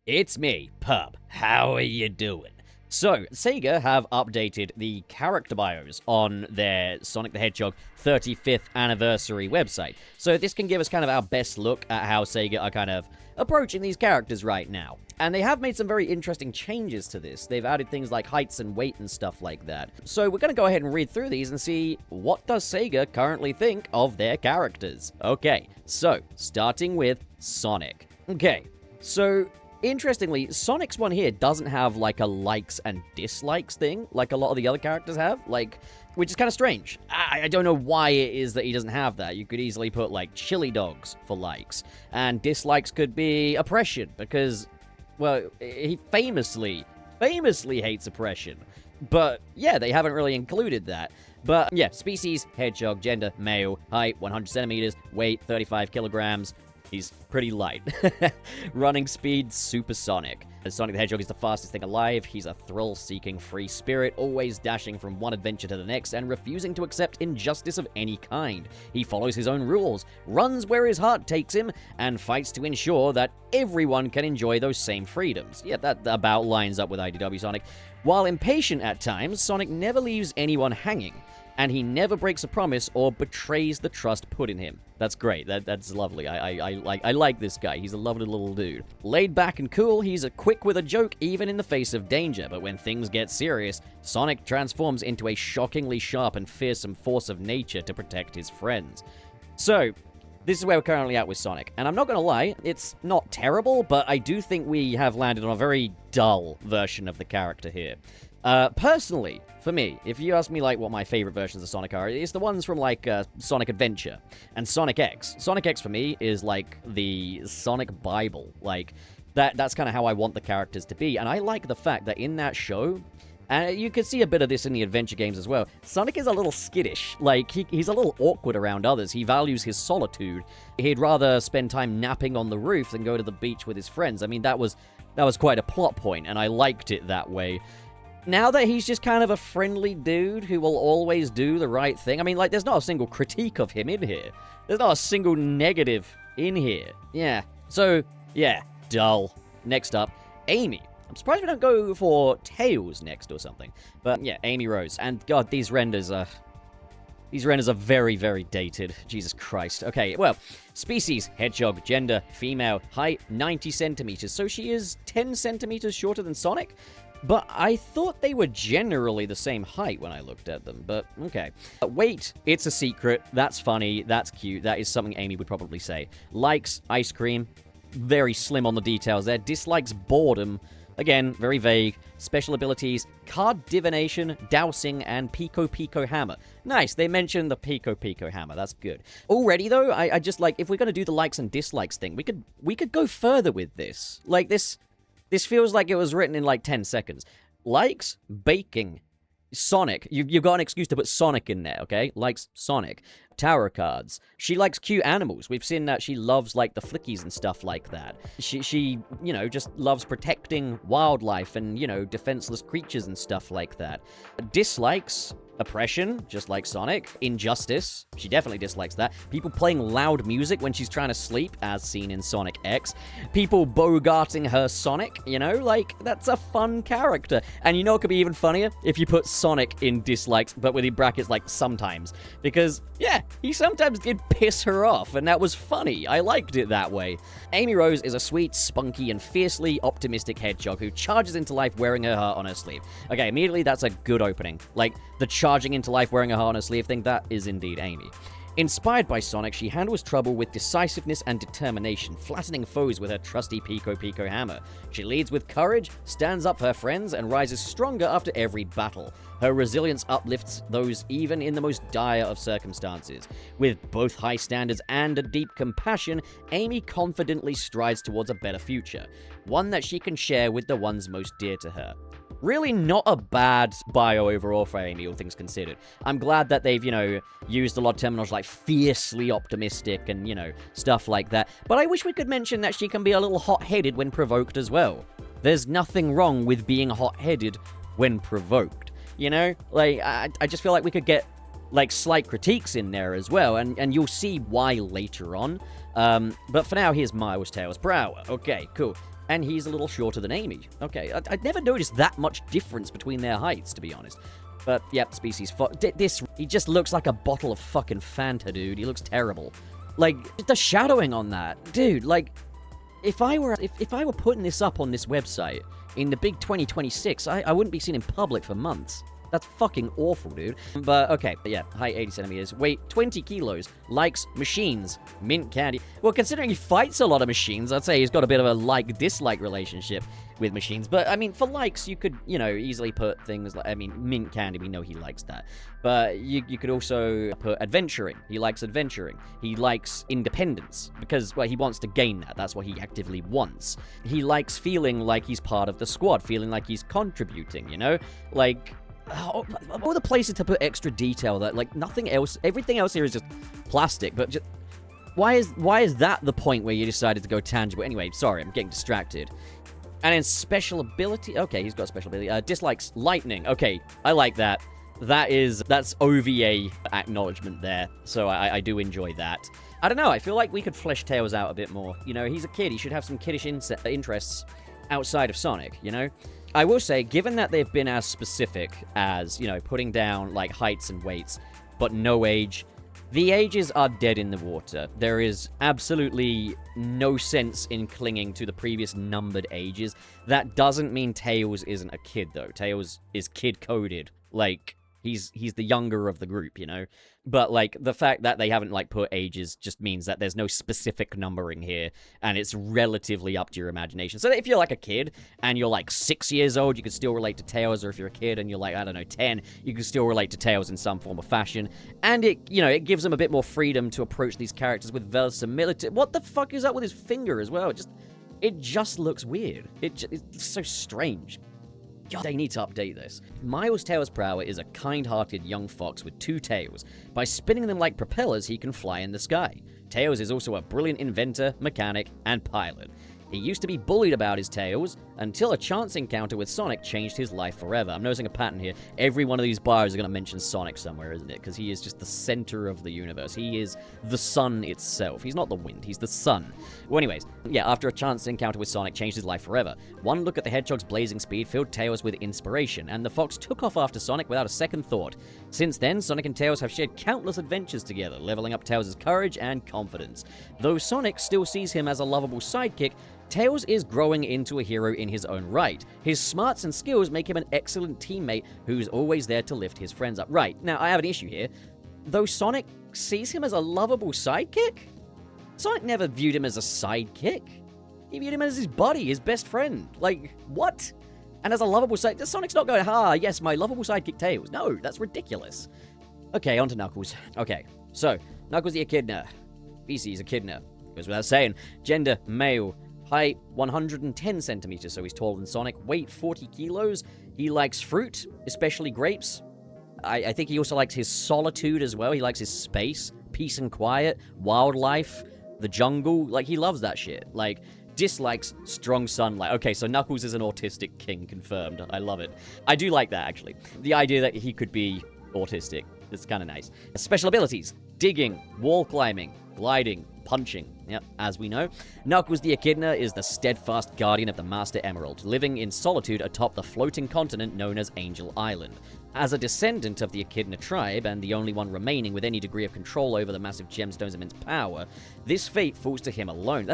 It's me, Pub. How are you doing? So, Sega have updated the character bios on their Sonic the Hedgehog 35th anniversary website. So this can give us kind of our best look at how Sega are kind of approaching these characters right now. And they have made some very interesting changes to this. They've added things like heights and weight and stuff like that. So we're going to go ahead and read through these and see what does Sega currently think of their characters. Okay, so starting with Sonic. Okay, so interestingly, Sonic's one here doesn't have like a likes and dislikes thing like a lot of the other characters have, which is kind of strange. I don't know why it is that he doesn't have that. You could easily put like chili dogs for likes, and dislikes could be oppression because, well, he famously hates oppression. But yeah, they haven't really included that. But yeah, species, hedgehog, gender, male, height, 100 centimeters, weight, 35 kilograms. He's pretty light. Running speed, supersonic. Sonic the Hedgehog is the fastest thing alive. He's a thrill-seeking free spirit, always dashing from one adventure to the next and refusing to accept injustice of any kind. He follows his own rules, runs where his heart takes him, and fights to ensure that everyone can enjoy those same freedoms. Yeah, that about lines up with IDW Sonic. While impatient at times, Sonic never leaves anyone hanging, and he never breaks a promise or betrays the trust put in him. That's great. That's lovely. I like this guy. He's a lovely little dude. Laid back and cool, he's a quick with a joke even in the face of danger, but when things get serious, Sonic transforms into a shockingly sharp and fearsome force of nature to protect his friends. So, this is where we're currently at with Sonic, and I'm not gonna lie, it's not terrible, but I do think we have landed on a very dull version of the character here. Personally, for me, if you ask me, like, what my favorite versions of Sonic are, it's the ones from, like, Sonic Adventure and Sonic X. Sonic X, for me, is, like, the Sonic Bible. Like, that's kind of how I want the characters to be, and I like the fact that in that show, and you can see a bit of this in the adventure games as well, Sonic is a little skittish. Like, he's a little awkward around others. He values his solitude. He'd rather spend time napping on the roof than go to the beach with his friends. I mean, that was quite a plot point, and I liked it that way. Now that he's just kind of a friendly dude who will always do the right thing, I mean, like, there's not a single critique of him in here. There's not a single negative in here. Yeah. So, yeah, dull. Next up, Amy. I'm surprised we don't go for Tails next or something. But, yeah, Amy Rose. And, God, these renders are very, very dated. Jesus Christ. Okay, well, species, hedgehog, gender, female, height, 90 centimeters. So she is 10 centimeters shorter than Sonic? But I thought they were generally the same height when I looked at them, but okay. Weight, it's a secret. That's funny. That's cute. That is something Amy would probably say. Likes, ice cream. Very slim on the details there. Dislikes, boredom. Again, very vague. Special abilities, card divination, dowsing, and Pico Pico Hammer. Nice, they mentioned the Pico Pico Hammer. That's good. Already, though, I just like, if we're going to do the likes and dislikes thing, we could go further with this. Like, this feels like it was written in like 10 seconds. Likes, baking. Sonic. You've got an excuse to put Sonic in there, okay? Likes Sonic. Tarot cards. She likes cute animals. We've seen that she loves, like, the flickies and stuff like that. She, you know, just loves protecting wildlife and, you know, defenseless creatures and stuff like that. Dislikes oppression, just like Sonic. Injustice, she definitely dislikes that. People playing loud music when she's trying to sleep, as seen in Sonic X. People bogarting her Sonic, you know, like, that's a fun character. And you know it could be even funnier? If you put Sonic in dislikes, but with the brackets, like, sometimes. Because, yeah, he sometimes did piss her off, and that was funny. I liked it that way. Amy Rose is a sweet, spunky, and fiercely optimistic hedgehog who charges into life wearing her heart on her sleeve. Okay, immediately that's a good opening. Like, the charging into life wearing a heart on her sleeve thing, that is indeed Amy. Inspired by Sonic, she handles trouble with decisiveness and determination, flattening foes with her trusty Pico Pico Hammer. She leads with courage, stands up for her friends, and rises stronger after every battle. Her resilience uplifts those even in the most dire of circumstances. With both high standards and a deep compassion, Amy confidently strides towards a better future, one that she can share with the ones most dear to her. Really not a bad bio overall for Amy, all things considered. I'm glad that they've, you know, used a lot of terminology like fiercely optimistic and, you know, stuff like that. But I wish we could mention that she can be a little hot-headed when provoked as well. There's nothing wrong with being hot-headed when provoked, you know? Like, I just feel like we could get, like, slight critiques in there as well, and you'll see why later on. But for now, here's Miles Tails Prower. Okay, cool. and he's a little shorter than Amy. Okay, I'd never noticed that much difference between their heights, to be honest. But, yep, species he just looks like a bottle of fucking Fanta, dude. He looks terrible. Like, the shadowing on that. Dude, like, if I were putting this up on this website in the big 2026, I wouldn't be seen in public for months. That's fucking awful, dude. But, okay, but yeah, height 80 centimeters, weight 20 kilos, likes machines, mint candy. Well, considering he fights a lot of machines, I'd say he's got a bit of a like-dislike relationship with machines. But, I mean, for likes, you could, you know, easily put things like, I mean, mint candy, we know he likes that. But you could also put adventuring. He likes adventuring. He likes independence because, well, he wants to gain that. That's what he actively wants. He likes feeling like he's part of the squad, feeling like he's contributing, you know? Like, all the places to put extra detail that, like, nothing else, everything else here is just plastic, but just, why is that the point where you decided to go tangible? Anyway, sorry, I'm getting distracted. And then special ability, okay, he's got special ability, dislikes lightning, okay, I like that. That's OVA acknowledgement there, so I do enjoy that. I don't know, I feel like we could flesh Tails out a bit more. You know, he's a kid, he should have some kiddish interests outside of Sonic, you know? I will say, given that they've been as specific as, you know, putting down, like, heights and weights, but no age, the ages are dead in the water. There is absolutely no sense in clinging to the previous numbered ages. That doesn't mean Tails isn't a kid, though. Tails is kid-coded. Like, he's the younger of the group, you know? But, like, the fact that they haven't, like, put ages just means that there's no specific numbering here, and it's relatively up to your imagination. So if you're, like, a kid, and you're, like, 6 years old, you can still relate to Tails, or if you're a kid and you're, like, I don't know, 10, you can still relate to Tails in some form or fashion. And it, you know, it gives them a bit more freedom to approach these characters with verisimilitude. What the fuck is up with his finger as well? It just looks weird. It's so strange. God, they need to update this. Miles Tails Prower is a kind-hearted young fox with 2 tails. By spinning them like propellers, he can fly in the sky. Tails is also a brilliant inventor, mechanic, and pilot. He used to be bullied about his tails, until a chance encounter with Sonic changed his life forever. I'm noticing a pattern here. Every one of these bios are going to mention Sonic somewhere, isn't it? Because he is just the center of the universe. He is the sun itself. He's not the wind, he's the sun. Well, anyways, yeah, after a chance encounter with Sonic changed his life forever. One look at the Hedgehog's blazing speed filled Tails with inspiration, and the fox took off after Sonic without a second thought. Since then, Sonic and Tails have shared countless adventures together, leveling up Tails' courage and confidence. Though Sonic still sees him as a lovable sidekick, Tails is growing into a hero in his own right. His smarts and skills make him an excellent teammate who's always there to lift his friends up. Right, now I have an issue here. Though Sonic sees him as a lovable sidekick, Sonic never viewed him as a sidekick. He viewed him as his buddy, his best friend. Like, what? And as a lovable sidekick, Sonic's not going, yes, my lovable sidekick Tails. No, that's ridiculous. Okay, on to Knuckles. Okay, so, Knuckles the Echidna. Species, Echidna. Goes without saying. Gender, male. Height, 110 centimeters, so he's taller than Sonic. Weight, 40 kilos. He likes fruit, especially grapes. I think he also likes his solitude as well. He likes his space, peace and quiet, wildlife, the jungle. Like, he loves that shit. Like, dislikes strong sunlight. Okay, so Knuckles is an autistic king, confirmed. I love it. I do like that, actually. The idea that he could be autistic. It's kind of nice. Special abilities. Digging, wall climbing, gliding, punching. Yep, as we know. Knuckles the Echidna is the steadfast guardian of the Master Emerald, living in solitude atop the floating continent known as Angel Island. As a descendant of the Echidna tribe, and the only one remaining with any degree of control over the massive gemstone's immense power, this fate falls to him alone.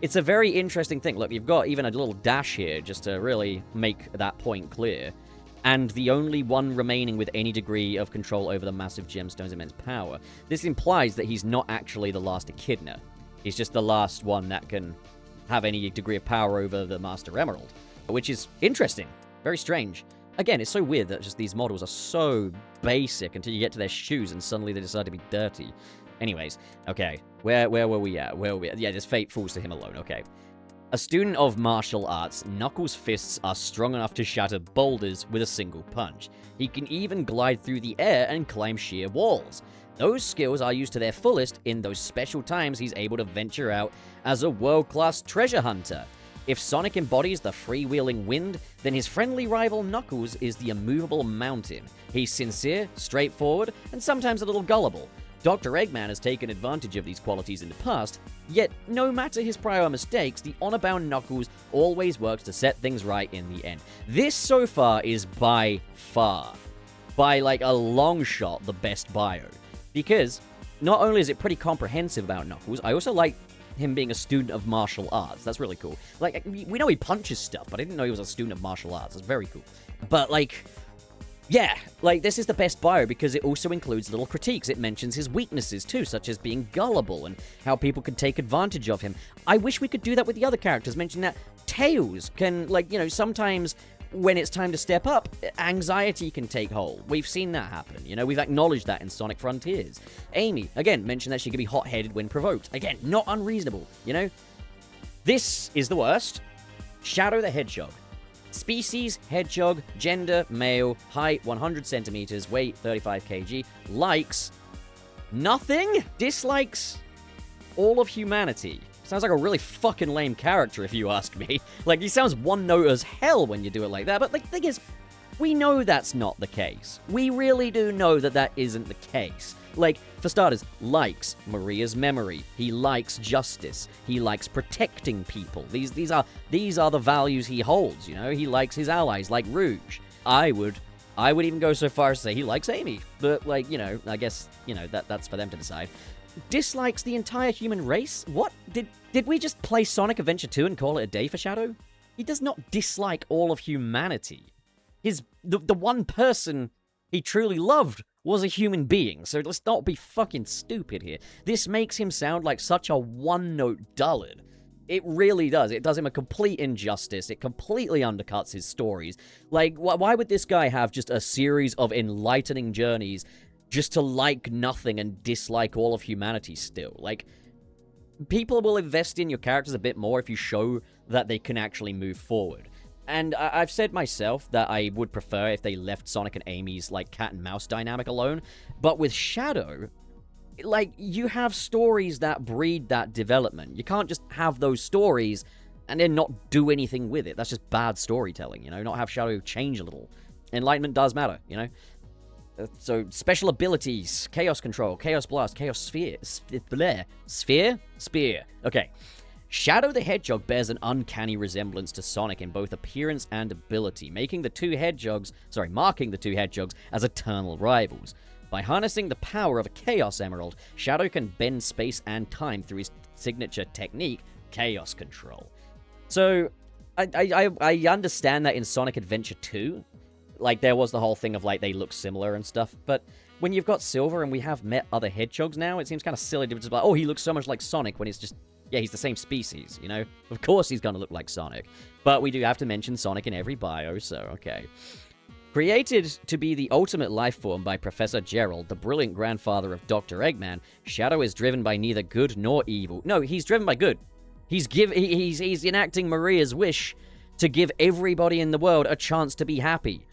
It's a very interesting thing. Look, you've got even a little dash here just to really make that point clear. And the only one remaining with any degree of control over the massive gemstone's immense power. This implies that he's not actually the last Echidna. He's just the last one that can have any degree of power over the Master Emerald. Which is interesting. Very strange. Again, it's so weird that just these models are so basic until you get to their shoes and suddenly they decide to be dirty. Anyways, okay. Where were we at? Yeah, this fate falls to him alone. Okay. A student of martial arts, Knuckles' fists are strong enough to shatter boulders with a single punch. He can even glide through the air and climb sheer walls. Those skills are used to their fullest in those special times he's able to venture out as a world-class treasure hunter. If Sonic embodies the freewheeling wind, then his friendly rival Knuckles is the immovable mountain. He's sincere, straightforward, and sometimes a little gullible. Dr. Eggman has taken advantage of these qualities in the past, yet no matter his prior mistakes, the honor-bound Knuckles always works to set things right in the end. This so far is by far, by like a long shot, the best bio. Because not only is it pretty comprehensive about Knuckles, I also like him being a student of martial arts. That's really cool. Like, we know he punches stuff, but I didn't know he was a student of martial arts. That's very cool. But, like, yeah, like, this is the best bio because it also includes little critiques. It mentions his weaknesses, too, such as being gullible and how people could take advantage of him. I wish we could do that with the other characters, mention that Tails can, like, you know, sometimes when it's time to step up, anxiety can take hold. We've seen that happen, you know, we've acknowledged that in Sonic Frontiers. Amy, again, mentioned that she could be hot-headed when provoked. Again, not unreasonable, you know? This is the worst. Shadow the Hedgehog. Species, hedgehog, gender, male, height 100 centimeters, weight 35 kg, likes nothing, dislikes all of humanity. Sounds like a really fucking lame character, if you ask me. Like, he sounds one note as hell when you do it like that, but the thing is, we know that's not the case. We really do know that that isn't the case. Like, for starters, likes Maria's memory. He likes justice. He likes protecting people. These are the values he holds, you know? He likes his allies, like Rouge. I would even go so far as to say he likes Amy. But, like, you know, I guess, you know, that's for them to decide. Dislikes the entire human race? What? Did we just play Sonic Adventure 2 and call it a day for Shadow? He does not dislike all of humanity. The one person he truly loved was a human being, so let's not be fucking stupid here. This makes him sound like such a one-note dullard. It really does. It does him a complete injustice. It completely undercuts his stories. Like, why would this guy have just a series of enlightening journeys just to like nothing and dislike all of humanity still? Like, people will invest in your characters a bit more if you show that they can actually move forward. And I've said myself that I would prefer if they left Sonic and Amy's, like, cat and mouse dynamic alone. But with Shadow, like, you have stories that breed that development. You can't just have those stories and then not do anything with it. That's just bad storytelling, you know? Not have Shadow change a little. Enlightenment does matter, you know? So, special abilities, Chaos Control, Chaos Blast, Chaos Sphere, Spear. Okay. Shadow the Hedgehog bears an uncanny resemblance to Sonic in both appearance and ability, marking the two hedgehogs as eternal rivals. By harnessing the power of a Chaos Emerald, Shadow can bend space and time through his signature technique, Chaos Control. So, I understand that in Sonic Adventure 2, like, there was the whole thing of, like, they look similar and stuff, but when you've got Silver and we have met other hedgehogs now, it seems kind of silly to just be like, oh, he looks so much like Sonic, when it's just, yeah, he's the same species, you know? Of course he's gonna look like Sonic. But we do have to mention Sonic in every bio, so okay. Created to be the ultimate life form by Professor Gerald, the brilliant grandfather of Dr. Eggman, Shadow is driven by neither good nor evil. No, he's driven by good. He's enacting Maria's wish to give everybody in the world a chance to be happy.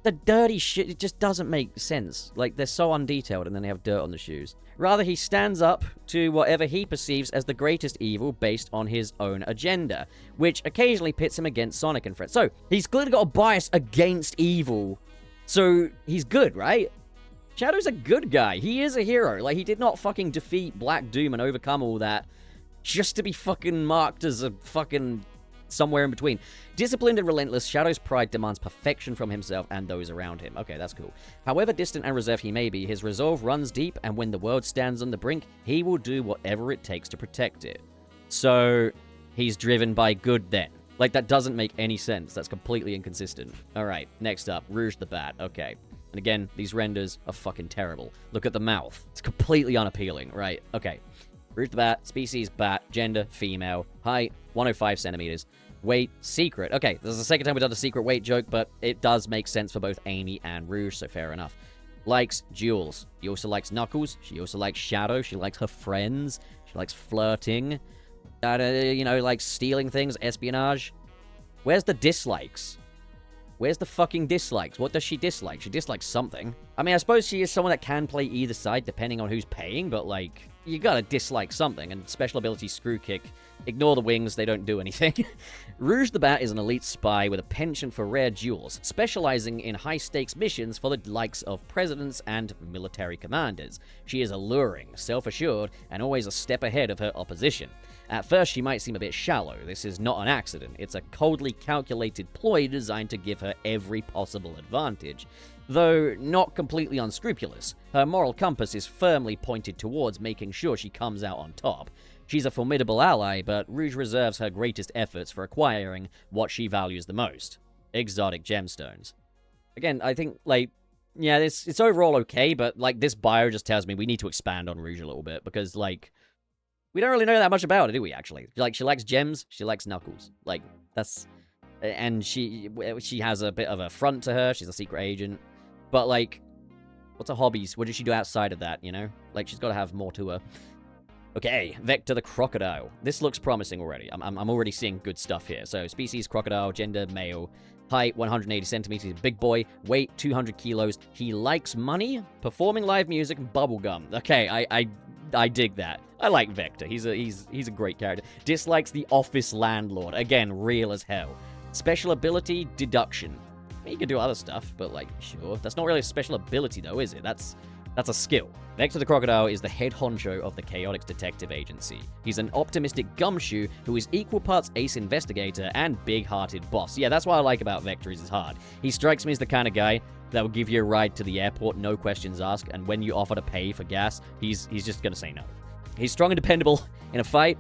The dirty shit, it just doesn't make sense. Like, they're so undetailed and then they have dirt on the shoes. Rather, he stands up to whatever he perceives as the greatest evil based on his own agenda, which occasionally pits him against Sonic and friends. So, he's clearly got a bias against evil, so he's good, right? Shadow's a good guy. He is a hero. Like, he did not fucking defeat Black Doom and overcome all that just to be fucking marked as a fucking somewhere in between. Disciplined and relentless, Shadow's pride demands perfection from himself and those around him. Okay, that's cool. However distant and reserved he may be, his resolve runs deep, and when the world stands on the brink, he will do whatever it takes to protect it. So, he's driven by good then. Like, that doesn't make any sense. That's completely inconsistent. Alright, next up, Rouge the Bat. Okay. And again, these renders are fucking terrible. Look at the mouth. It's completely unappealing. Right, okay. Rouge the Bat, species, bat, gender, female, height, 105 centimeters. Weight, secret. Okay, this is the second time we've done a secret weight joke, but it does make sense for both Amy and Rouge, so fair enough. Likes Jules. She also likes Knuckles. She also likes Shadow. She likes her friends. She likes flirting. You know, like stealing things, espionage. Where's the dislikes? Where's the fucking dislikes? What does she dislike? She dislikes something. I mean, I suppose she is someone that can play either side depending on who's paying, but, like, you gotta dislike something, and special ability Screw Kick. Ignore the wings, they don't do anything. Rouge the Bat is an elite spy with a penchant for rare jewels, specializing in high-stakes missions for the likes of presidents and military commanders. She is alluring, self-assured, and always a step ahead of her opposition. At first, she might seem a bit shallow. This is not an accident. It's a coldly calculated ploy designed to give her every possible advantage. Though not completely unscrupulous, her moral compass is firmly pointed towards making sure she comes out on top. She's a formidable ally, but Rouge reserves her greatest efforts for acquiring what she values the most: exotic gemstones. Again, I think, like, yeah, it's overall okay, but, like, this bio just tells me we need to expand on Rouge a little bit, because, like, we don't really know that much about her, do we, actually? Like, she likes gems, she likes Knuckles. Like, that's... And she has a bit of a front to her, she's a secret agent. But, like, what's her hobbies? What does she do outside of that, you know? Like, she's got to have more to her. Okay, Vector the Crocodile. This looks promising already. I'm already seeing good stuff here. So, species crocodile, gender male, height 180 centimeters, big boy, weight 200 kilos. He likes money, performing live music, and bubblegum. Okay, I dig that. I like Vector. He's a great character. Dislikes the office landlord. Again, real as hell. Special ability, deduction. I mean, you can do other stuff, but, like, sure. That's not really a special ability, though, is it? That's a skill. Vector the Crocodile is the head honcho of the Chaotix Detective Agency. He's an optimistic gumshoe who is equal parts ace investigator and big-hearted boss. Yeah, that's what I like about Vector, is his heart. He strikes me as the kind of guy that will give you a ride to the airport, no questions asked, and when you offer to pay for gas, he's just gonna say no. He's strong and dependable in a fight,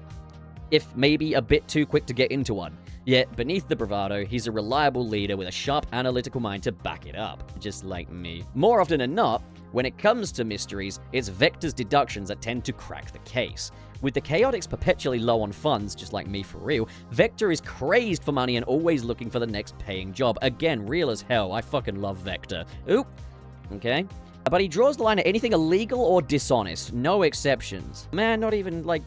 if maybe a bit too quick to get into one. Yet, beneath the bravado, he's a reliable leader with a sharp analytical mind to back it up, just like me. More often than not, when it comes to mysteries, it's Vector's deductions that tend to crack the case. With the Chaotix perpetually low on funds, just like me for real, Vector is crazed for money and always looking for the next paying job. Again, real as hell. I fucking love Vector. Oop. Okay. But he draws the line at anything illegal or dishonest. No exceptions. Man, not even, like,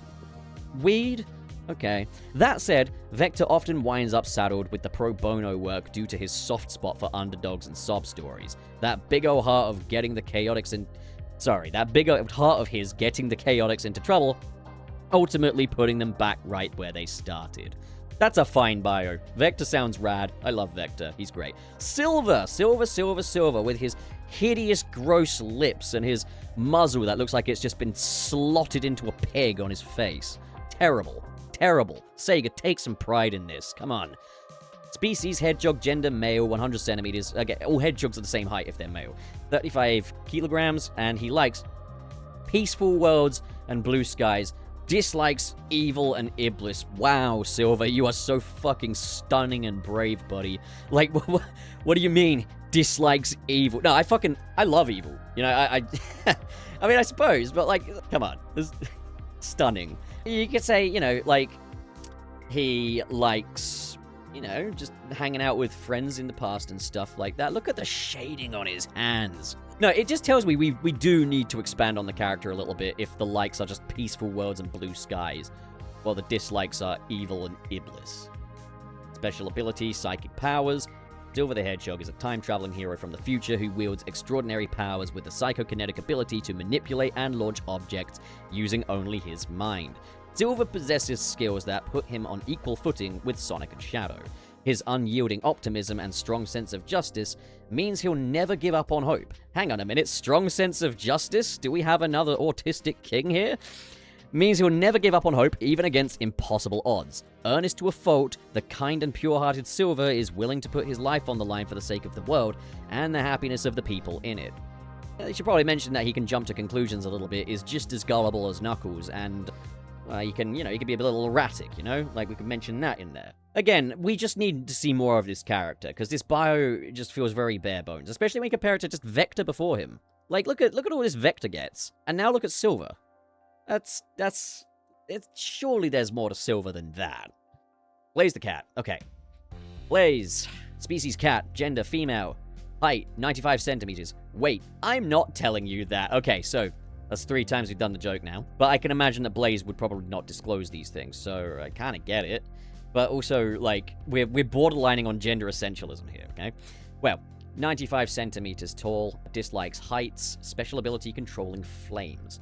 weed? Okay. That said, Vector often winds up saddled with the pro bono work due to his soft spot for underdogs and sob stories. That big ol' heart of getting the Chaotix in... Sorry, that big ol' heart of his getting the Chaotix into trouble, ultimately putting them back right where they started. That's a fine bio. Vector sounds rad. I love Vector. He's great. Silver, with his hideous, gross lips and his muzzle that looks like it's just been slotted into a peg on his face. Terrible. Terrible. Sega, take some pride in this. Come on. Species, hedgehog, gender, male, 100 centimeters. Again, all hedgehogs are the same height if they're male. 35 kilograms, and he likes peaceful worlds and blue skies. Dislikes evil and Iblis. Wow, Silver, you are so fucking stunning and brave, buddy. Like, what do you mean, dislikes evil? No, I love evil. You know, I mean, I suppose, but, like, come on. This stunning. You could say, you know, like, he likes, you know, just hanging out with friends in the past and stuff like that. Look at the shading on his hands. No, it just tells me we do need to expand on the character a little bit if the likes are just peaceful worlds and blue skies, while the dislikes are evil and Iblis. Special ability, psychic powers. Silver the Hedgehog is a time-traveling hero from the future who wields extraordinary powers with the psychokinetic ability to manipulate and launch objects using only his mind. Silver possesses skills that put him on equal footing with Sonic and Shadow. His unyielding optimism and strong sense of justice means he'll never give up on hope. Hang on a minute, strong sense of justice? Do we have another autistic king here? Means he'll never give up on hope, even against impossible odds. Earnest to a fault, the kind and pure-hearted Silver is willing to put his life on the line for the sake of the world and the happiness of the people in it. I should probably mention that he can jump to conclusions a little bit, is just as gullible as Knuckles, and he can be a little erratic, you know? Like, we could mention that in there. Again, we just need to see more of this character, because this bio just feels very bare bones, especially when you compare it to just Vector before him. Like, look at all this Vector gets, and now look at Silver. Surely there's more to Silver than that. Blaze the cat. Okay. Blaze. Species cat. Gender female. Height 95 centimeters. Weight. I'm not telling you that. Okay, so that's 3 times we've done the joke now. But I can imagine that Blaze would probably not disclose these things, so I kind of get it. But also, like, we're borderlining on gender essentialism here, okay? Well, 95 centimeters tall, dislikes heights, special ability controlling flames.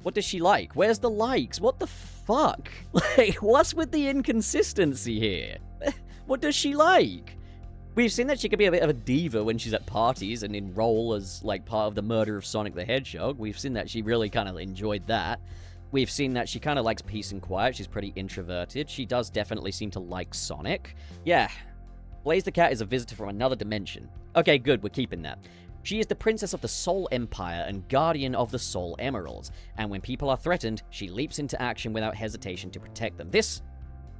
What does she like? Where's the likes? What the fuck? Like, what's with the inconsistency here? What does she like? We've seen that she could be a bit of a diva when she's at parties and enroll as, like, part of the murder of Sonic the Hedgehog. We've seen that she really kind of enjoyed that. We've seen that she kind of likes peace and quiet. She's pretty introverted. She does definitely seem to like Sonic. Yeah. Blaze the Cat is a visitor from another dimension. Okay, good. We're keeping that. She is the princess of the Soul Empire and guardian of the Soul Emeralds. And when people are threatened, she leaps into action without hesitation to protect them. This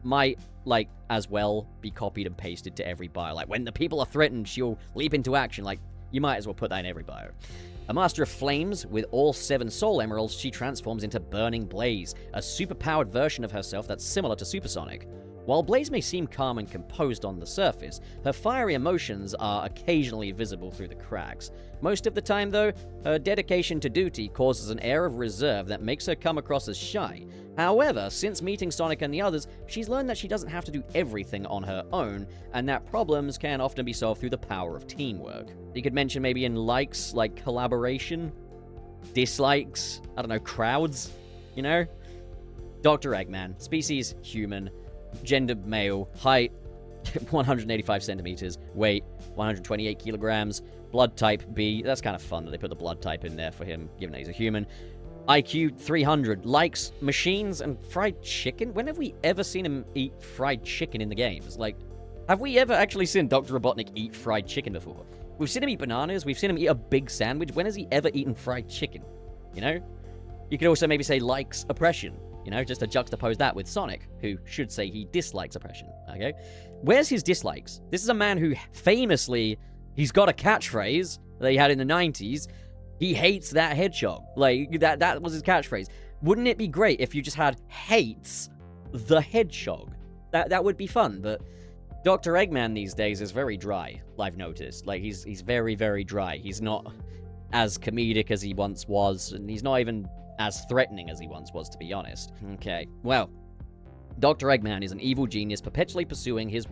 might, like, as well be copied and pasted to every bio. Like, when the people are threatened, she'll leap into action. Like, you might as well put that in every bio. A master of flames, with all 7 soul emeralds, she transforms into Burning Blaze, a super-powered version of herself that's similar to Supersonic. While Blaze may seem calm and composed on the surface, her fiery emotions are occasionally visible through the cracks. Most of the time, though, her dedication to duty causes an air of reserve that makes her come across as shy. However, since meeting Sonic and the others, she's learned that she doesn't have to do everything on her own, and that problems can often be solved through the power of teamwork. You could mention maybe in likes, like collaboration, dislikes, I don't know, crowds, you know? Dr. Eggman, species human, gender male, height 185 centimeters, weight 128 kilograms, blood type B. That's kind of fun that they put the blood type in there for him, given that he's a human. IQ 300, likes machines and fried chicken. When have we ever seen him eat fried chicken in the games? Like, have we ever actually seen Dr. Robotnik eat fried chicken before? We've seen him eat bananas, we've seen him eat a big sandwich. When has he ever eaten fried chicken? You know? You could also maybe say likes oppression. You know, just to juxtapose that with Sonic, who should say he dislikes oppression, okay? Where's his dislikes? This is a man who famously, he's got a catchphrase that he had in the 90s. He hates that hedgehog. Like, that was his catchphrase. Wouldn't it be great if you just had hates the hedgehog? That would be fun, but Dr. Eggman these days is very dry, I've noticed. Like, he's very, very dry. He's not as comedic as he once was, and he's not even as threatening as he once was, to be honest. Okay, well, Dr. Eggman is an evil genius perpetually pursuing his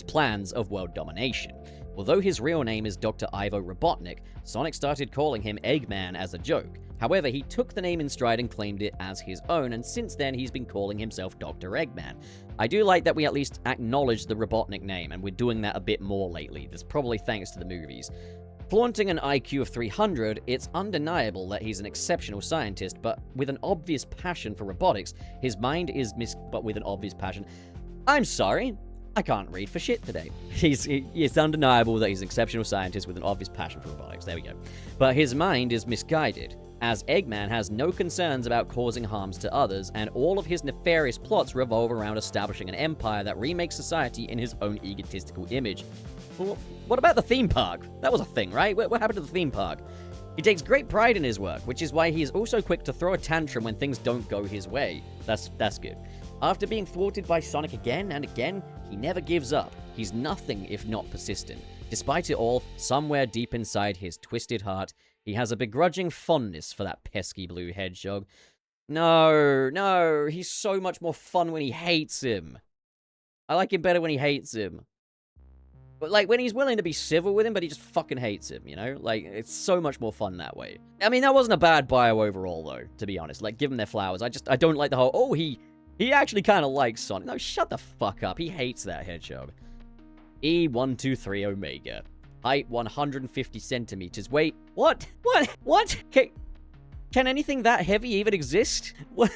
plans of world domination. Although his real name is Dr. Ivo Robotnik, Sonic started calling him Eggman as a joke. However, he took the name in stride and claimed it as his own, and since then he's been calling himself Dr. Eggman. I do like that we at least acknowledge the Robotnik name, and we're doing that a bit more lately. That's probably thanks to the movies. Flaunting an IQ of 300, it's undeniable that he's an exceptional scientist, but with an obvious passion for robotics, his mind is but with an obvious passion. I'm sorry, I can't read for shit today. It's undeniable that he's an exceptional scientist with an obvious passion for robotics. There we go. But his mind is misguided, as Eggman has no concerns about causing harms to others, and all of his nefarious plots revolve around establishing an empire that remakes society in his own egotistical image. Well, what about the theme park? That was a thing, right? What happened to the theme park? He takes great pride in his work, which is why he is also quick to throw a tantrum when things don't go his way. That's good. After being thwarted by Sonic again and again, he never gives up. He's nothing if not persistent. Despite it all, somewhere deep inside his twisted heart, he has a begrudging fondness for that pesky blue hedgehog. No, he's so much more fun when he hates him. I like him better when he hates him. But, like, when he's willing to be civil with him, but he just fucking hates him, you know? Like, it's so much more fun that way. I mean, that wasn't a bad bio overall, though, to be honest. Like, give him their flowers. I don't like the whole, oh, he actually kind of likes Sonic. No, shut the fuck up. He hates that hedgehog. E123 Omega. Height 150 centimeters. Wait, what? Can anything that heavy even exist? What?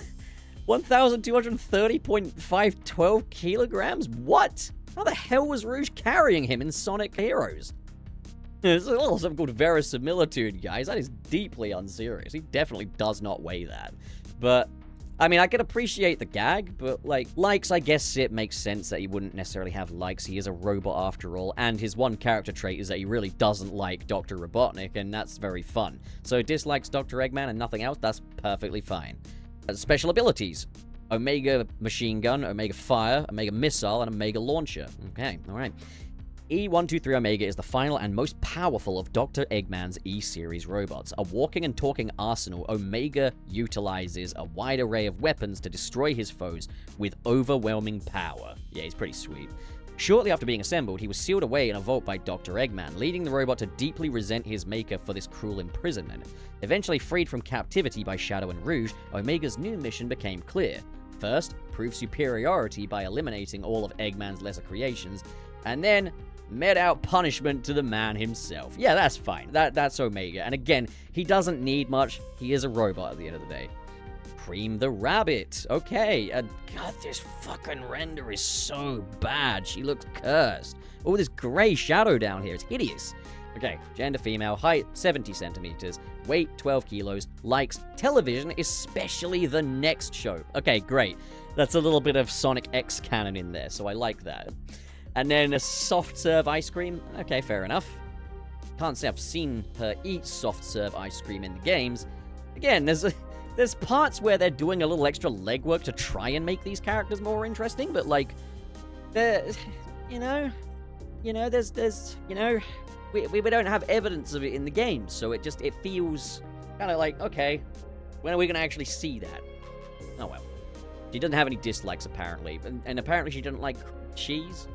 1,230.512 kilograms? What? How the hell was Rouge carrying him in Sonic Heroes? There's a little something called verisimilitude, guys. That is deeply unserious. He definitely does not weigh that. But, I mean, I can appreciate the gag, but, like, likes, I guess it makes sense that he wouldn't necessarily have likes. He is a robot after all, and his one character trait is that he really doesn't like Dr. Robotnik, and that's very fun. So dislikes Dr. Eggman and nothing else, that's perfectly fine. Special abilities. Omega Machine Gun, Omega Fire, Omega Missile, and Omega Launcher. Okay, alright. E123 Omega is the final and most powerful of Dr. Eggman's E-Series robots. A walking and talking arsenal, Omega utilizes a wide array of weapons to destroy his foes with overwhelming power. Yeah, he's pretty sweet. Shortly after being assembled, he was sealed away in a vault by Dr. Eggman, leading the robot to deeply resent his maker for this cruel imprisonment. Eventually freed from captivity by Shadow and Rouge, Omega's new mission became clear. First, prove superiority by eliminating all of Eggman's lesser creations, and then met out punishment to the man himself. Yeah, that's fine. That's Omega. And again, he doesn't need much. He is a robot at the end of the day. Cream the Rabbit. Okay. God, this fucking render is so bad. She looks cursed. Oh, this gray shadow down here. It's hideous. Okay, gender female, height 70 centimeters, weight 12 kilos, likes television, especially the next show. Okay, great. That's a little bit of Sonic X canon in there, so I like that. And then a soft serve ice cream. Okay, fair enough. Can't say I've seen her eat soft serve ice cream in the games. Again, there's parts where they're doing a little extra legwork to try and make these characters more interesting, but like, there's, we don't have evidence of it in the game, so it feels kind of like, okay, when are we going to actually see that? Oh well. She doesn't have any dislikes, apparently, and apparently she doesn't like cheese.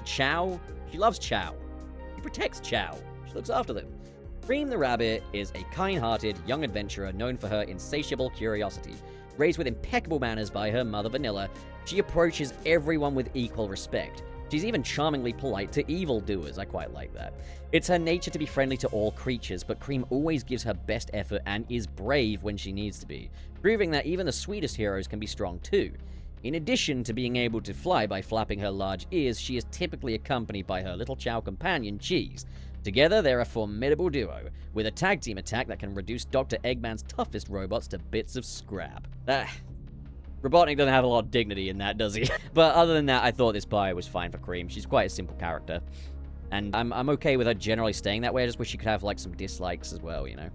Chow? She loves Chow. She protects Chow. She looks after them. Cream the Rabbit is a kind-hearted young adventurer known for her insatiable curiosity. Raised with impeccable manners by her mother Vanilla, she approaches everyone with equal respect. She's even charmingly polite to evildoers. I quite like that. It's her nature to be friendly to all creatures, but Cream always gives her best effort and is brave when she needs to be, proving that even the sweetest heroes can be strong too. In addition to being able to fly by flapping her large ears, she is typically accompanied by her little Chow companion, Cheese. Together, they're a formidable duo, with a tag team attack that can reduce Dr. Eggman's toughest robots to bits of scrap. Robotnik doesn't have a lot of dignity in that, does he? But other than that, I thought this bio was fine for Cream. She's quite a simple character. And I'm okay with her generally staying that way. I just wish she could have, like, some dislikes as well, you know?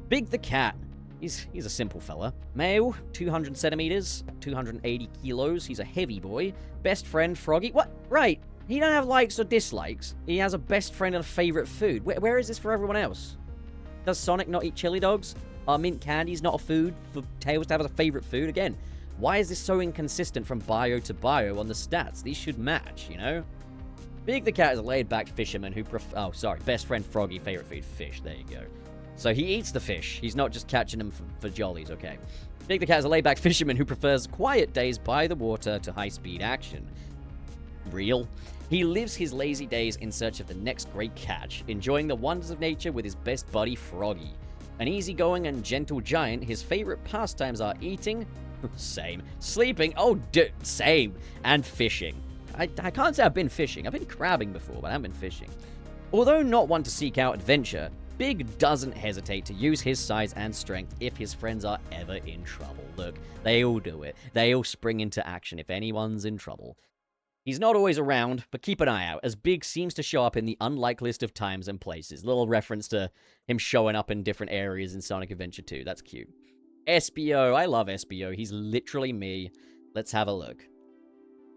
Big the Cat. He's a simple fella. Male, 200 centimeters, 280 kilos. He's a heavy boy. Best friend, Froggy. What? Right. He don't have likes or dislikes. He has a best friend and a favorite food. Where is this for everyone else? Does Sonic not eat chili dogs? Are mint candies not a food for Tails to have as a favorite food? Again, why is this so inconsistent from bio to bio on the stats? These should match, you know? Big the Cat is a laid-back fisherman who best friend Froggy, favorite food, fish. There you go. So he eats the fish. He's not just catching them for jollies, okay. Big the Cat is a laid-back fisherman who prefers quiet days by the water to high-speed action. Real. He lives his lazy days in search of the next great catch, enjoying the wonders of nature with his best buddy Froggy. An easygoing and gentle giant, his favorite pastimes are eating, same, sleeping, same, and fishing. I can't say I've been fishing. I've been crabbing before, but I haven't been fishing. Although not one to seek out adventure, Big doesn't hesitate to use his size and strength if his friends are ever in trouble. Look, they all do it. They all spring into action if anyone's in trouble. He's not always around, but keep an eye out, as Big seems to show up in the unlikeliest of times and places. Little reference to him showing up in different areas in Sonic Adventure 2. That's cute. Espio. I love Espio. He's literally me. Let's have a look.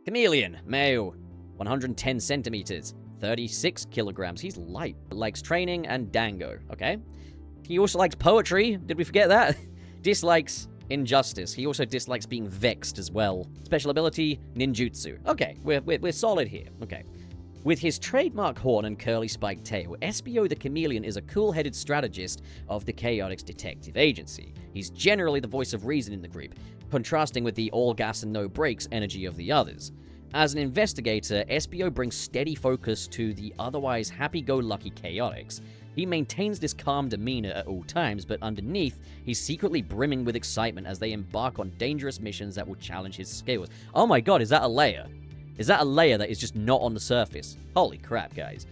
Chameleon. Male. 110 centimeters. 36 kilograms. He's light. Likes training and dango. Okay. He also likes poetry. Did we forget that? Dislikes injustice. He also dislikes being vexed as well. Special ability, ninjutsu. Okay, we're solid here. Okay. With his trademark horn and curly spiked tail, Espio the Chameleon is a cool-headed strategist of the Chaotix Detective Agency. He's generally the voice of reason in the group, contrasting with the all gas and no brakes energy of the others. As an investigator, Espio brings steady focus to the otherwise happy-go-lucky Chaotix. He maintains this calm demeanor at all times, but underneath, he's secretly brimming with excitement as they embark on dangerous missions that will challenge his skills. Oh my god, is that a layer? Is that a layer that is just not on the surface? Holy crap, guys.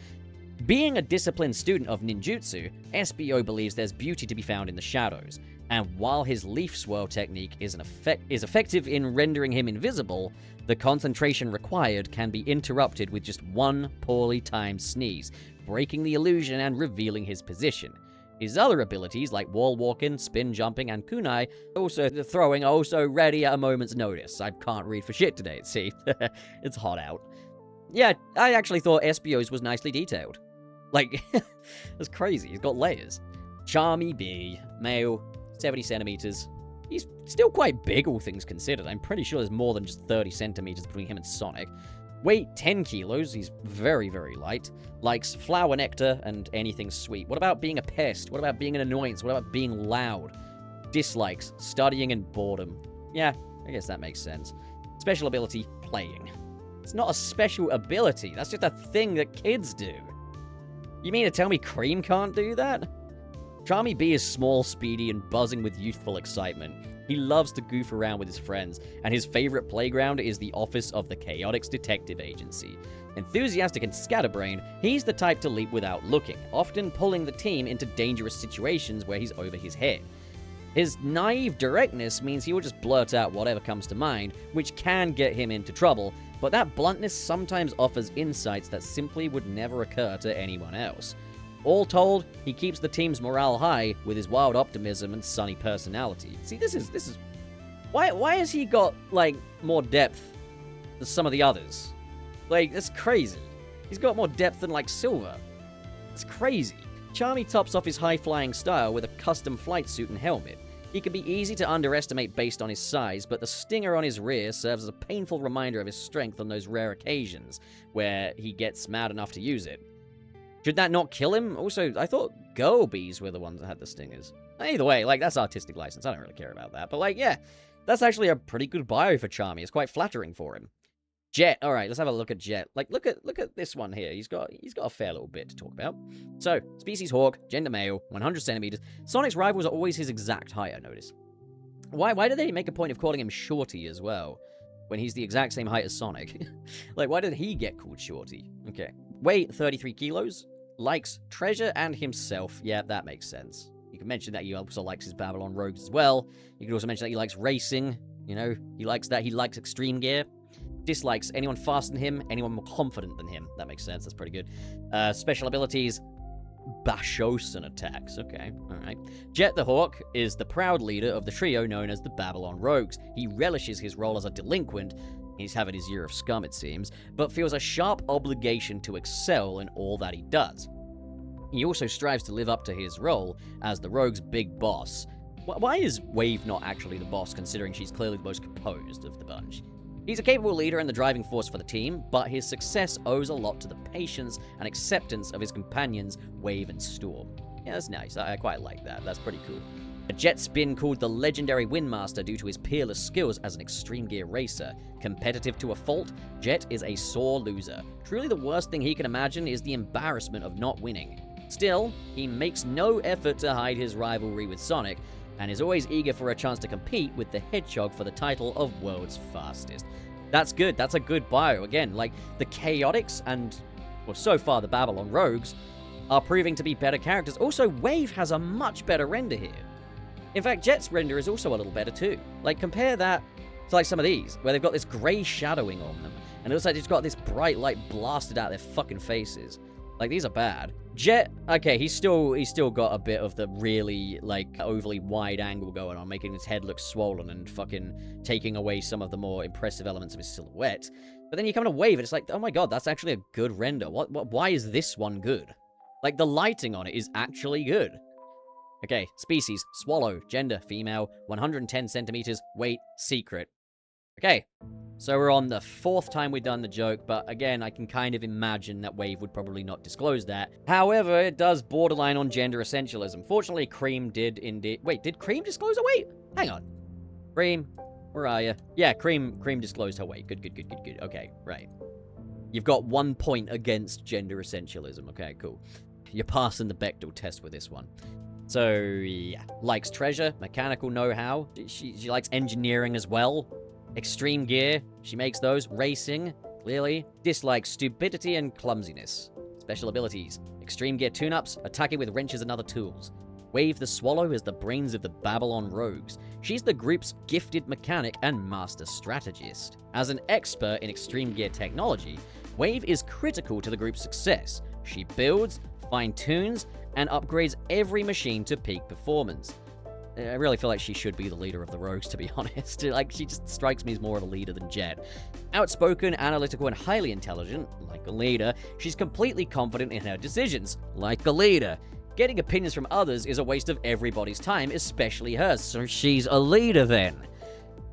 Being a disciplined student of ninjutsu, Espio believes there's beauty to be found in the shadows. And while his leaf swirl technique is effective in rendering him invisible, the concentration required can be interrupted with just one poorly timed sneeze, breaking the illusion and revealing his position. His other abilities, like wall walking, spin jumping, and kunai, also throwing, are also ready at a moment's notice. I can't read for shit today, it seems. It's hot out. Yeah, I actually thought Espio's was nicely detailed. Like, that's crazy. He's got layers. Charmy B, male, 70 centimeters. He's still quite big, all things considered. I'm pretty sure there's more than just 30 centimeters between him and Sonic. Weight 10 kilos, he's very, very light. Likes flower nectar and anything sweet. What about being a pest? What about being an annoyance? What about being loud? Dislikes studying and boredom. Yeah, I guess that makes sense. Special ability, playing. It's not a special ability, that's just a thing that kids do. You mean to tell me Cream can't do that? Charmy B is small, speedy, and buzzing with youthful excitement. He loves to goof around with his friends, and his favorite playground is the office of the Chaotix Detective Agency. Enthusiastic and scatterbrained, he's the type to leap without looking, often pulling the team into dangerous situations where he's over his head. His naive directness means he will just blurt out whatever comes to mind, which can get him into trouble, but that bluntness sometimes offers insights that simply would never occur to anyone else. All told, he keeps the team's morale high with his wild optimism and sunny personality. See, this is... Why has he got, like, more depth than some of the others? Like, that's crazy. He's got more depth than, like, Silver. It's crazy. Charmy tops off his high-flying style with a custom flight suit and helmet. He can be easy to underestimate based on his size, but the stinger on his rear serves as a painful reminder of his strength on those rare occasions where he gets mad enough to use it. Should that not kill him? Also, I thought girl bees were the ones that had the stingers. Either way, like, that's artistic license. I don't really care about that. But, like, yeah, that's actually a pretty good bio for Charmy. It's quite flattering for him. Jet. All right, let's have a look at Jet. Like, look at this one here. He's got a fair little bit to talk about. So, species hawk, gender male, 100 centimeters. Sonic's rivals are always his exact height, I notice. Why do they make a point of calling him Shorty as well, when he's the exact same height as Sonic? Like, why did he get called Shorty? Okay. Weight 33 kilos. Likes treasure and himself. Yeah, that makes sense. You can mention that he also likes his Babylon Rogues as well. You can also mention that he likes racing. You know, he likes extreme gear. Dislikes anyone faster than him, anyone more confident than him. That makes sense, that's pretty good. Special abilities, Bashosan attacks. Okay, alright. Jet the Hawk is the proud leader of the trio known as the Babylon Rogues. He relishes his role as a delinquent. He's having his year of scum, it seems, but feels a sharp obligation to excel in all that he does. He also strives to live up to his role as the Rogue's big boss. Why is Wave not actually the boss, considering she's clearly the most composed of the bunch? He's a capable leader and the driving force for the team, but his success owes a lot to the patience and acceptance of his companions, Wave and Storm. Yeah, that's nice. I quite like that. That's pretty cool. A Jet's been called the legendary Windmaster due to his peerless skills as an extreme gear racer. Competitive to a fault, Jet is a sore loser. Truly the worst thing he can imagine is the embarrassment of not winning. Still, he makes no effort to hide his rivalry with Sonic, and is always eager for a chance to compete with the Hedgehog for the title of World's Fastest. That's good. That's a good bio. Again, like, the Chaotix and, well, so far the Babylon Rogues are proving to be better characters. Also, Wave has a much better render here. In fact, Jet's render is also a little better too. Like, compare that to, like, some of these, where they've got this grey shadowing on them, and it looks like they've got this bright light blasted out their fucking faces. Like, these are bad. Jet, okay, he's still got a bit of the really, like, overly wide angle going on, making his head look swollen and fucking taking away some of the more impressive elements of his silhouette. But then you come to Wave, and it's like, oh my god, that's actually a good render. Why is this one good? Like, the lighting on it is actually good. Okay, species, swallow, gender, female, 110 centimeters, weight, secret. Okay, so we're on the 4th time we've done the joke, but again, I can kind of imagine that Wave would probably not disclose that. However, it does borderline on gender essentialism. Fortunately, Cream did indeed... Wait, did Cream disclose her weight? Hang on. Cream, where are you? Yeah, Cream disclosed her weight. Good. Okay, right. You've got 1 point against gender essentialism. Okay, cool. You're passing the Bechdel test with this one. So, yeah. Likes treasure, mechanical know-how. She likes engineering as well. Extreme gear, she makes those. Racing, clearly. Dislikes stupidity and clumsiness. Special abilities, extreme gear tune-ups, attacking with wrenches and other tools. Wave the Swallow is the brains of the Babylon Rogues. She's the group's gifted mechanic and master strategist. As an expert in extreme gear technology, Wave is critical to the group's success. She builds, fine-tunes, and upgrades every machine to peak performance. I really feel like she should be the leader of the Rogues, to be honest. Like, she just strikes me as more of a leader than Jet. Outspoken, analytical, and highly intelligent, like a leader, she's completely confident in her decisions, like a leader. Getting opinions from others is a waste of everybody's time, especially hers, so she's a leader then.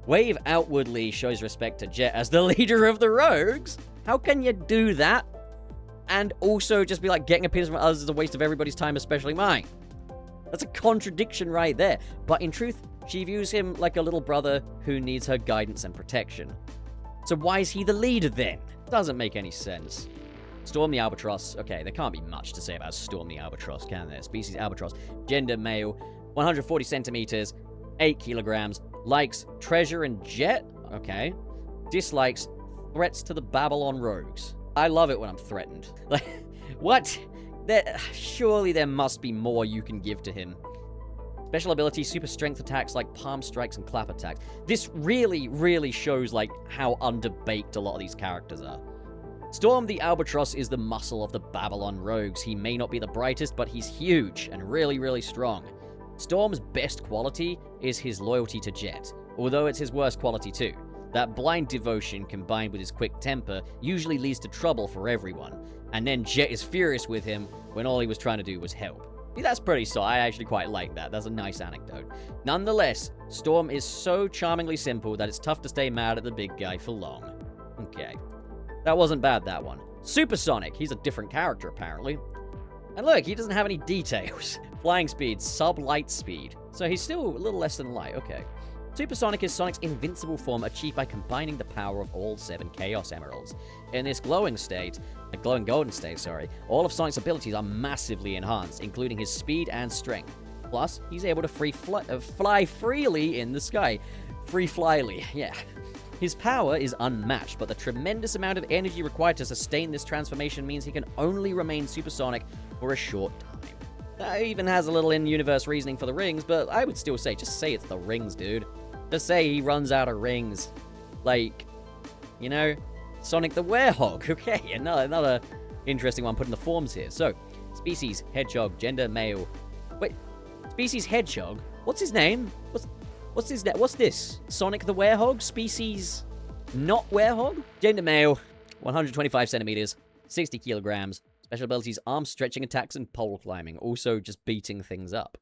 Wave outwardly shows respect to Jet as the leader of the Rogues. How can you do that and also just be like, getting opinions from others is a waste of everybody's time, especially mine? That's a contradiction right there. But in truth, she views him like a little brother who needs her guidance and protection. So why is he the leader then? Doesn't make any sense. Storm the Albatross. Okay, there can't be much to say about Storm the Albatross, can there? Species Albatross. Gender male. 140 centimeters. 8 kilograms. Likes treasure and jet. Okay. Dislikes threats to the Babylon rogues. I love it when I'm threatened. Like, what? Surely there must be more you can give to him. Special ability, super strength attacks like palm strikes and clap attacks. This really, really shows, like, how underbaked a lot of these characters are. Storm the Albatross is the muscle of the Babylon rogues. He may not be the brightest, but he's huge and really, really strong. Storm's best quality is his loyalty to Jet, although it's his worst quality too. That blind devotion combined with his quick temper usually leads to trouble for everyone, and then Jet is furious with him when all he was trying to do was help. That's pretty solid. I actually quite like that. That's a nice anecdote. Nonetheless, Storm is so charmingly simple that it's tough to stay mad at the big guy for long. Okay. That wasn't bad, that one. Supersonic. He's a different character, apparently. And look, he doesn't have any details. Flying speed, sub-light speed. So he's still a little less than light. Okay. Supersonic is Sonic's invincible form achieved by combining the power of all 7 Chaos Emeralds. In this glowing golden state, all of Sonic's abilities are massively enhanced, including his speed and strength. Plus, he's able to fly freely in the sky. Free flyly, yeah. His power is unmatched, but the tremendous amount of energy required to sustain this transformation means he can only remain supersonic for a short time. That even has a little in-universe reasoning for the rings, but I would still say, just say it's the rings, dude. Just say he runs out of rings. Like, you know, Sonic the Werehog. Okay, another interesting one put in the forms here. So, species, hedgehog, gender, male. Wait, species, hedgehog? What's his name? What's his name? What's this? Sonic the Werehog? Species, not Werehog? Gender, male, 125 centimeters, 60 kilograms. Special abilities, arm stretching attacks, and pole climbing. Also just beating things up.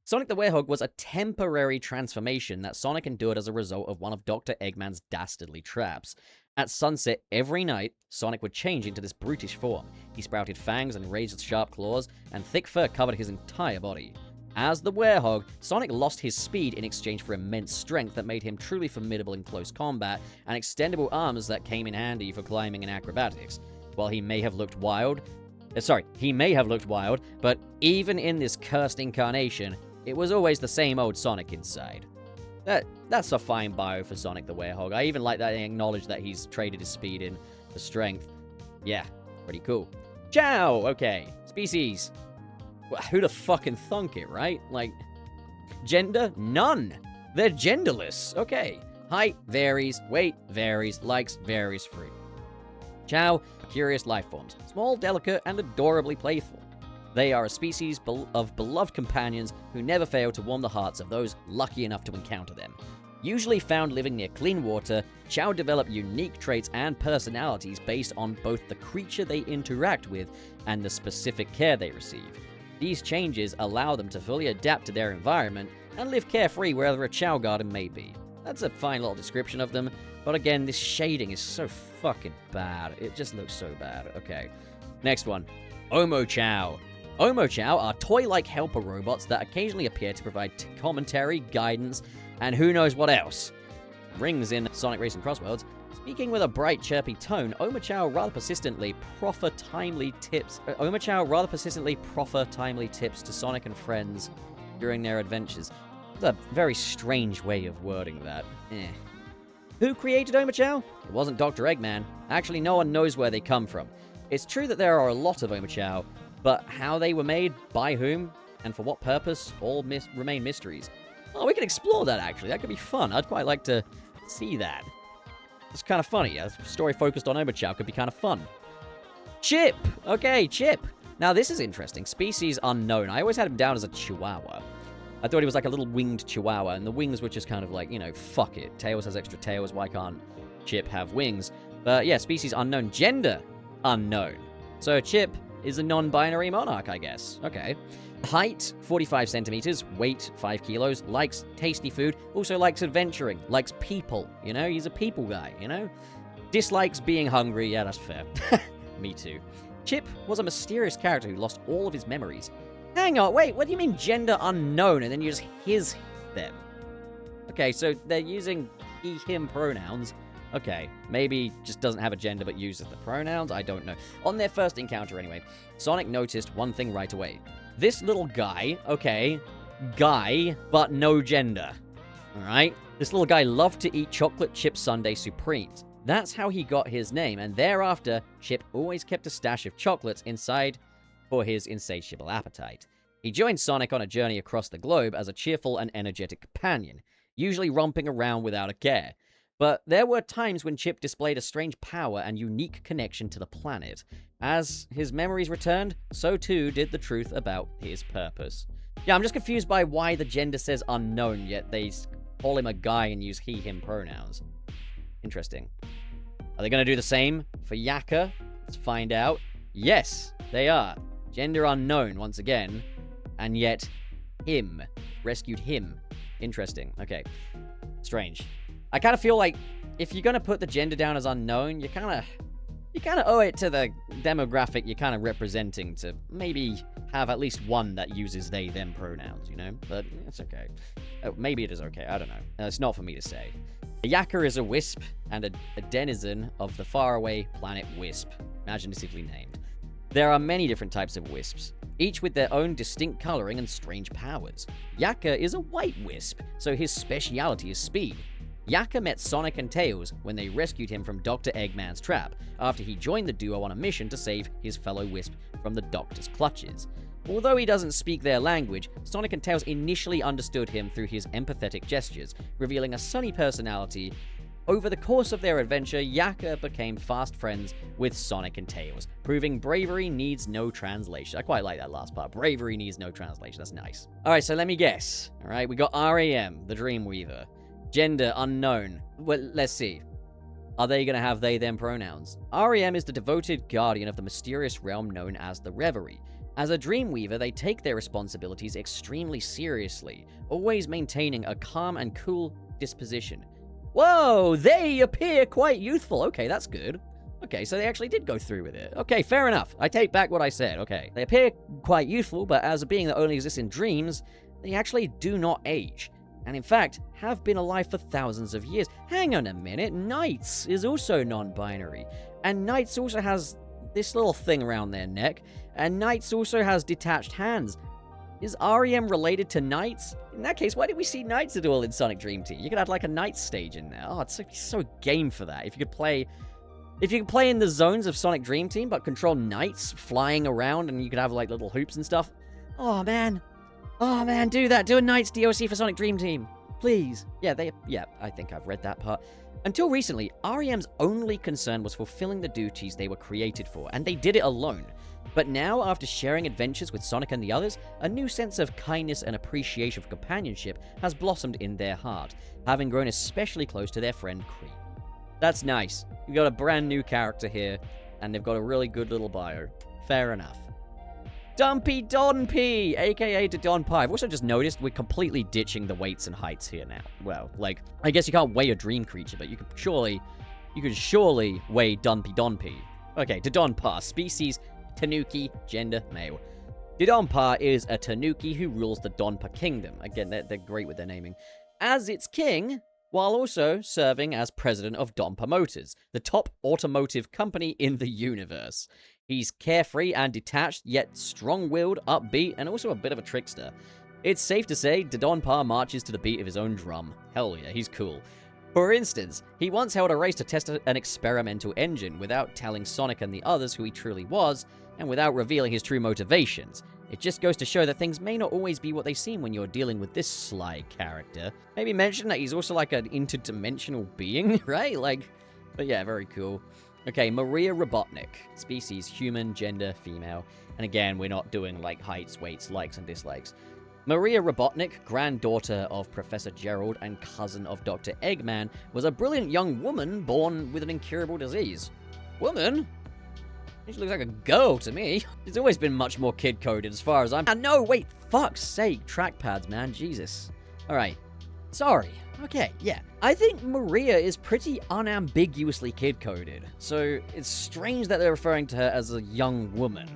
Sonic the Werehog was a temporary transformation that Sonic endured as a result of one of Dr. Eggman's dastardly traps. At sunset every night, Sonic would change into this brutish form. He sprouted fangs and razor sharp claws, and thick fur covered his entire body. As the Werehog, Sonic lost his speed in exchange for immense strength that made him truly formidable in close combat, and extendable arms that came in handy for climbing and acrobatics. While he may have looked wild, but even in this cursed incarnation, it was always the same old Sonic inside. That's a fine bio for Sonic the Werehog. I even like that they acknowledge that he's traded his speed in for strength. Yeah, pretty cool. Chow! Okay. Species. Well, who'd have fucking thunk it, right? Like, gender? None. They're genderless. Okay. Height varies, weight varies, likes varies fruit. Chow, curious life forms. Small, delicate, and adorably playful. They are a species of beloved companions who never fail to warm the hearts of those lucky enough to encounter them. Usually found living near clean water, Chow develop unique traits and personalities based on both the creature they interact with and the specific care they receive. These changes allow them to fully adapt to their environment and live carefree wherever a Chow garden may be. That's a fine little description of them, but again, this shading is so fucking bad. It just looks so bad. Okay. Next one. Omochao. Omochao are toy-like helper robots that occasionally appear to provide commentary, guidance, and who knows what else. Rings in Sonic Racing Crossworlds. Speaking with a bright, chirpy tone, Omochao rather persistently proffer timely tips to Sonic and friends during their adventures. That's a very strange way of wording that. Who created Omochao? It wasn't Dr. Eggman. Actually, no one knows where they come from. It's true that there are a lot of Omochao, but how they were made, by whom, and for what purpose, all remain mysteries. Oh, we could explore that, actually. That could be fun. I'd quite like to see that. It's kind of funny. A story focused on Omochao could be kind of fun. Chip! Okay, Chip. Now, this is interesting. Species unknown. I always had him down as a chihuahua. I thought he was like a little winged chihuahua, and the wings were just kind of like, you know, fuck it. Tails has extra tails. Why can't Chip have wings? But yeah, species unknown. Gender unknown. So Chip is a non-binary monarch, I guess. Okay. Height, 45 centimeters. Weight, 5 kilos. Likes tasty food. Also likes adventuring. Likes people. You know, he's a people guy, you know? Dislikes being hungry. Yeah, that's fair. Me too. Chip was a mysterious character who lost all of his memories. Hang on, wait, what do you mean gender unknown and then you just his them? Okay, so they're using he, him pronouns. Okay, maybe just doesn't have a gender but uses the pronouns? I don't know. On their first encounter anyway, Sonic noticed one thing right away. This little guy, okay, guy, but no gender. Alright? This little guy loved to eat chocolate chip sundae supremes. That's how he got his name, and thereafter, Chip always kept a stash of chocolates inside for his insatiable appetite. He joined Sonic on a journey across the globe as a cheerful and energetic companion, usually romping around without a care. But there were times when Chip displayed a strange power and unique connection to the planet. As his memories returned, so too did the truth about his purpose. Yeah, I'm just confused by why the gender says unknown, yet they call him a guy and use he, him pronouns. Interesting. Are they going to do the same for Yakka? Let's find out. Yes, they are. Gender unknown once again. And yet, him. Rescued him. Interesting. Okay. Strange. I kind of feel like if you're going to put the gender down as unknown, you kind of owe it to the demographic you're kind of representing to maybe have at least one that uses they, them pronouns, you know? But it's okay. Maybe it is okay. I don't know. It's not for me to say. Yakka is a wisp and a denizen of the faraway planet Wisp, imaginatively named. There are many different types of wisps, each with their own distinct coloring and strange powers. Yakka is a white wisp, so his speciality is speed. Yakka met Sonic and Tails when they rescued him from Dr. Eggman's trap, after he joined the duo on a mission to save his fellow Wisp from the Doctor's clutches. Although he doesn't speak their language, Sonic and Tails initially understood him through his empathetic gestures, revealing a sunny personality. Over the course of their adventure, Yakka became fast friends with Sonic and Tails, proving bravery needs no translation. I quite like that last part. Bravery needs no translation. That's nice. Alright, so let me guess. Alright, we got RAM, the Dreamweaver. Gender unknown. Well, let's see. Are they going to have they, them pronouns? RAM is the devoted guardian of the mysterious realm known as the Reverie. As a Dreamweaver, they take their responsibilities extremely seriously, always maintaining a calm and cool disposition. Whoa, they appear quite youthful. Okay, that's good. Okay, so they actually did go through with it. Okay, fair enough. I take back what I said. Okay, they appear quite youthful, but as a being that only exists in dreams, they actually do not age. And in fact, have been alive for thousands of years. Hang on a minute, Knights is also non-binary. And Knights also has this little thing around their neck. And Knights also has detached hands. Is REM related to Knights? In that case, why didn't we see Knights at all in Sonic Dream Team? You could add like a Knights stage in there. Oh, it's so game for that. If you could play in the zones of Sonic Dream Team, but control Knights flying around and you could have like little hoops and stuff. Oh man, do that. Do a Knights DLC for Sonic Dream Team. Please. Yeah, I think I've read that part. Until recently, REM's only concern was fulfilling the duties they were created for, and they did it alone. But now, after sharing adventures with Sonic and the others, a new sense of kindness and appreciation for companionship has blossomed in their heart, having grown especially close to their friend Cream. That's nice. We've got a brand new character here, and they've got a really good little bio. Fair enough. Dumpy Donpy, aka Dodonpa. I've also just noticed we're completely ditching the weights and heights here now. Well, like, I guess you can't weigh a dream creature, but you could surely weigh Dumpy Donpy. Okay, Dodonpa, species Tanuki, gender male. Dodonpa is a Tanuki who rules the Donpa Kingdom. Again, they're great with their naming. As its king, while also serving as president of Donpa Motors, the top automotive company in the universe. He's carefree and detached, yet strong-willed, upbeat, and also a bit of a trickster. It's safe to say Dodonpa marches to the beat of his own drum. Hell yeah, he's cool. For instance, he once held a race to test an experimental engine without telling Sonic and the others who he truly was, and without revealing his true motivations. It just goes to show that things may not always be what they seem when you're dealing with this sly character. Maybe mention that he's also like an interdimensional being, right? But yeah, very cool. Okay, Maria Robotnik. Species, human, gender, female. And again, we're not doing like heights, weights, likes, and dislikes. Maria Robotnik, granddaughter of Professor Gerald and cousin of Dr. Eggman, was a brilliant young woman born with an incurable disease. Woman? She looks like a girl to me. She's always been much more kid-coded as far as I'm... No, wait, fuck's sake, trackpads, man, Jesus. Alright. Sorry. Okay, yeah. I think Maria is pretty unambiguously kid-coded, so it's strange that they're referring to her as a young woman.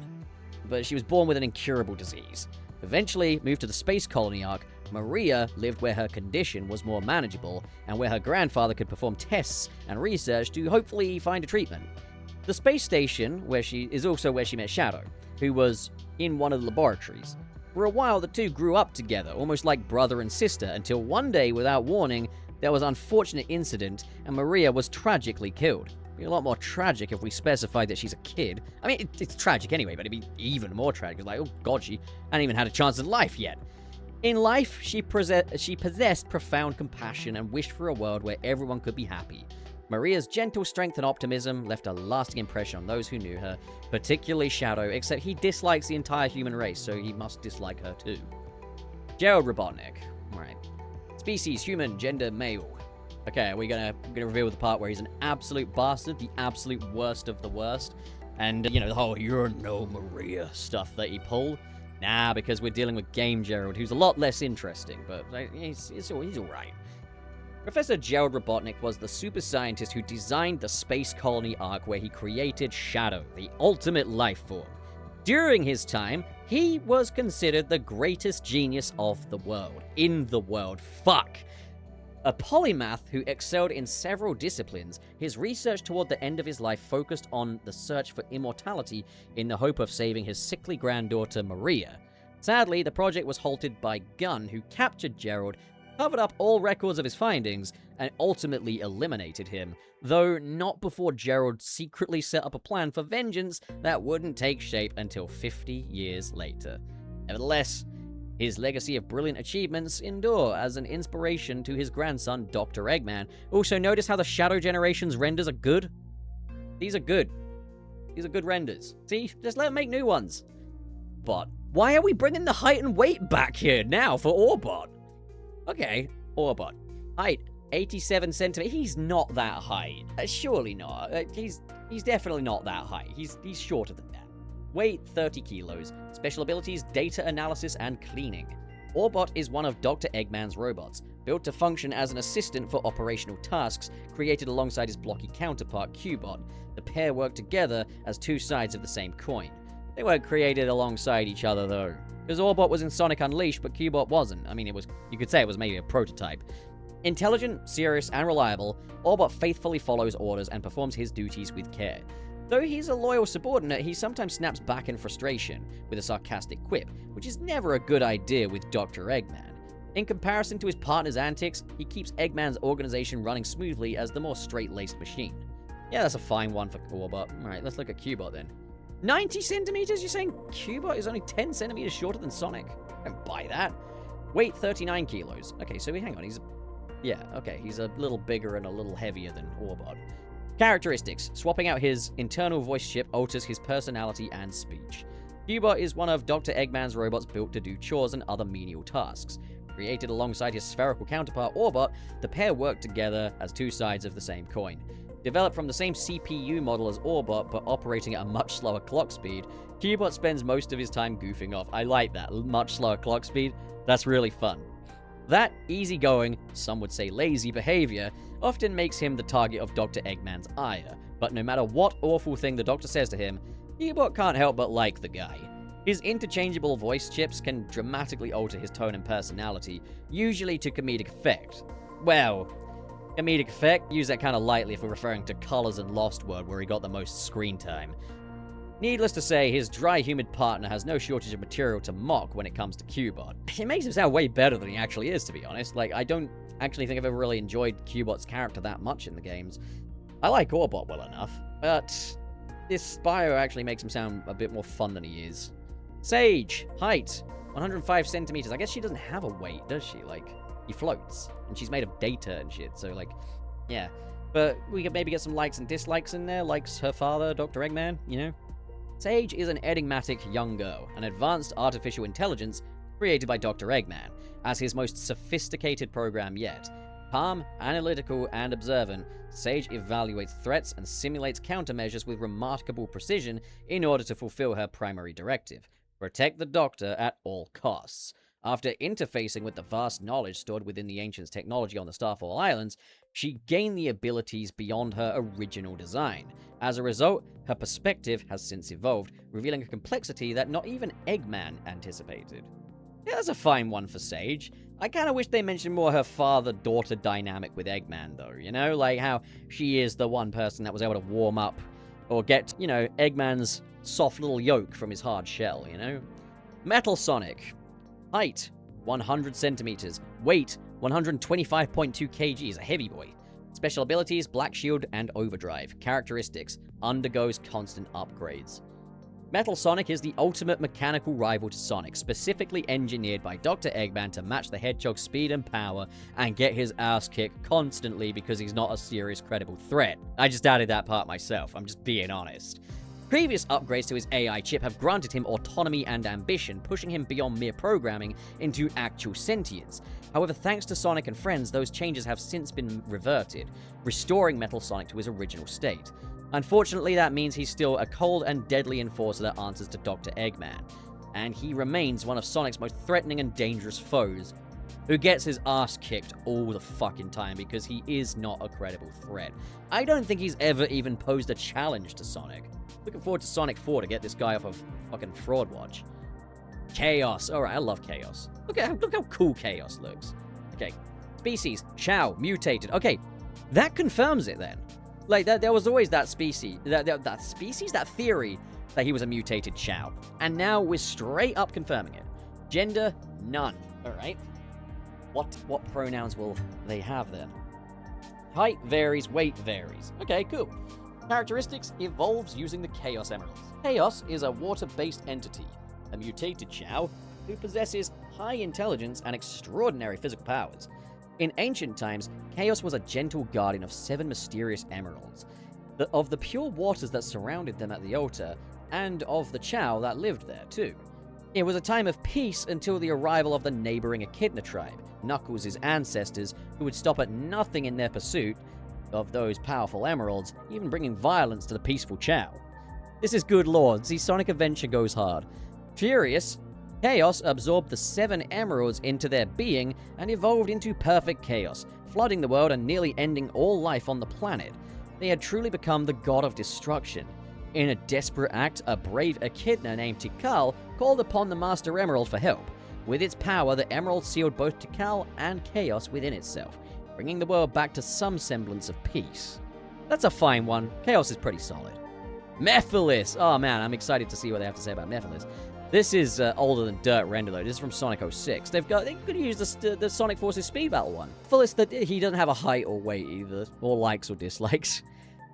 But she was born with an incurable disease. Eventually moved to the space colony arc, Maria lived where her condition was more manageable and where her grandfather could perform tests and research to hopefully find a treatment. The space station is also where she met Shadow, who was in one of the laboratories. For a while, the two grew up together, almost like brother and sister, until one day, without warning, there was an unfortunate incident and Maria was tragically killed. It'd be a lot more tragic if we specified that she's a kid. I mean, it's tragic anyway, but it'd be even more tragic. Like, oh god, she hadn't even had a chance at life yet. In life, she possessed profound compassion and wished for a world where everyone could be happy. Maria's gentle strength and optimism left a lasting impression on those who knew her, particularly Shadow, except he dislikes the entire human race, so he must dislike her too. Gerald Robotnik. Alright. Species, human, gender, male. Okay, we're gonna reveal the part where he's an absolute bastard, the absolute worst of the worst. And, you know, the whole "you're no Maria" stuff that he pulled. Nah, because we're dealing with Game Gerald, who's a lot less interesting, but he's alright. Professor Gerald Robotnik was the super scientist who designed the space colony arc where he created Shadow, the ultimate life form. During his time, he was considered the greatest genius of the world. In the world. Fuck! A polymath who excelled in several disciplines, his research toward the end of his life focused on the search for immortality in the hope of saving his sickly granddaughter Maria. Sadly, the project was halted by Gunn, who captured Gerald, covered up all records of his findings, and ultimately eliminated him, though not before Gerald secretly set up a plan for vengeance that wouldn't take shape until 50 years later. Nevertheless, his legacy of brilliant achievements endure as an inspiration to his grandson, Dr. Eggman. Also, notice how the Shadow Generations renders are good? These are good. These are good renders. See? Just let them make new ones. But why are we bringing the height and weight back here now for Orbot? Okay, Orbot. Height, 87 centimeters. He's not that high. Surely not. He's definitely not that high. He's shorter than that. Weight, 30 kilos. Special abilities, data analysis and cleaning. Orbot is one of Dr. Eggman's robots, built to function as an assistant for operational tasks, created alongside his blocky counterpart, Cubot. The pair work together as two sides of the same coin. They weren't created alongside each other, though, because Orbot was in Sonic Unleashed, but Cubot wasn't. I mean, you could say it was maybe a prototype. Intelligent, serious, and reliable, Orbot faithfully follows orders and performs his duties with care. Though he's a loyal subordinate, he sometimes snaps back in frustration with a sarcastic quip, which is never a good idea with Dr. Eggman. In comparison to his partner's antics, he keeps Eggman's organization running smoothly as the more straight-laced machine. Yeah, that's a fine one for Orbot. Alright, let's look at Cubot then. 90 centimeters? You're saying Cubot is only 10 centimeters shorter than Sonic? I don't buy that. Weight, 39 kilos. Okay, so hang on, he's a little bigger and a little heavier than Orbot. Characteristics. Swapping out his internal voice chip alters his personality and speech. Cubot is one of Dr. Eggman's robots built to do chores and other menial tasks. Created alongside his spherical counterpart Orbot, the pair work together as two sides of the same coin. Developed from the same CPU model as Orbot, but operating at a much slower clock speed, Cubot spends most of his time goofing off. I like that. Much slower clock speed. That's really fun. That easygoing, some would say lazy behavior, often makes him the target of Dr. Eggman's ire. But no matter what awful thing the Doctor says to him, Cubot can't help but like the guy. His interchangeable voice chips can dramatically alter his tone and personality, usually to comedic effect. Well, comedic effect, use that kind of lightly if we're referring to Colors and Lost World, where he got the most screen time. Needless to say, his dry, humid partner has no shortage of material to mock when it comes to Cubot. It makes him sound way better than he actually is, to be honest. Like, I don't actually think I've ever really enjoyed Cubot's character that much in the games. I like Orbot well enough, but this bio actually makes him sound a bit more fun than he is. Sage, height, 105 centimeters. I guess she doesn't have a weight, does she? Like, he floats, and she's made of data and shit, so, like, yeah. But we could maybe get some likes and dislikes in there, likes her father, Dr. Eggman, you know? Sage is an enigmatic young girl, an advanced artificial intelligence created by Dr. Eggman, as his most sophisticated program yet. Calm, analytical, and observant, Sage evaluates threats and simulates countermeasures with remarkable precision in order to fulfill her primary directive: protect the Doctor at all costs. After interfacing with the vast knowledge stored within the Ancient's technology on the Starfall Islands, she gained the abilities beyond her original design. As a result, her perspective has since evolved, revealing a complexity that not even Eggman anticipated. Yeah, that's a fine one for Sage. I kind of wish they mentioned more her father-daughter dynamic with Eggman, though, you know? Like how she is the one person that was able to warm up or get, you know, Eggman's soft little yolk from his hard shell, you know? Metal Sonic. Height, 100 centimeters. Weight, 125.2 kg. A heavy boy. Special abilities, Black Shield and Overdrive. Characteristics, undergoes constant upgrades. Metal Sonic is the ultimate mechanical rival to Sonic, specifically engineered by Dr. Eggman to match the Hedgehog's speed and power and get his ass kicked constantly because he's not a serious, credible threat. I just added that part myself, I'm just being honest. Previous upgrades to his AI chip have granted him autonomy and ambition, pushing him beyond mere programming into actual sentience. However, thanks to Sonic and Friends, those changes have since been reverted, restoring Metal Sonic to his original state. Unfortunately, that means he's still a cold and deadly enforcer that answers to Dr. Eggman, and he remains one of Sonic's most threatening and dangerous foes, who gets his ass kicked all the fucking time because he is not a credible threat. I don't think he's ever even posed a challenge to Sonic. Looking forward to Sonic 4 to get this guy off of fucking Fraud Watch. Chaos. Alright, I love Chaos. Look how cool Chaos looks. Okay. Species. Chao. Mutated. Okay. That confirms it then. Like, there was always that species. That theory that he was a mutated Chao. And now we're straight up confirming it. Gender, none. Alright. What pronouns will they have then? Height varies, weight varies. Okay, cool. Characteristics, evolves using the Chaos Emeralds. Chaos is a water-based entity, a mutated Chao who possesses high intelligence and extraordinary physical powers. In ancient times, Chaos was a gentle guardian of 7 mysterious emeralds, of the pure waters that surrounded them at the altar, and of the Chao that lived there too. It was a time of peace until the arrival of the neighboring Echidna tribe, Knuckles' ancestors, who would stop at nothing in their pursuit of those powerful emeralds, even bringing violence to the peaceful Chao. This is good lord, see, Sonic Adventure goes hard. Furious, Chaos absorbed the 7 emeralds into their being and evolved into perfect chaos, flooding the world and nearly ending all life on the planet. They had truly become the god of destruction. In a desperate act, a brave Echidna named Tikal called upon the Master Emerald for help. With its power, the emerald sealed both Tikal and chaos within itself, bringing the world back to some semblance of peace. That's a fine one. Chaos is pretty solid. Mephiles! Oh man, I'm excited to see what they have to say about Mephiles. This is older than dirt render though. This is from Sonic 06. They could use the Sonic Forces Speed Battle one. Mephiles, he doesn't have a height or weight either, or likes or dislikes.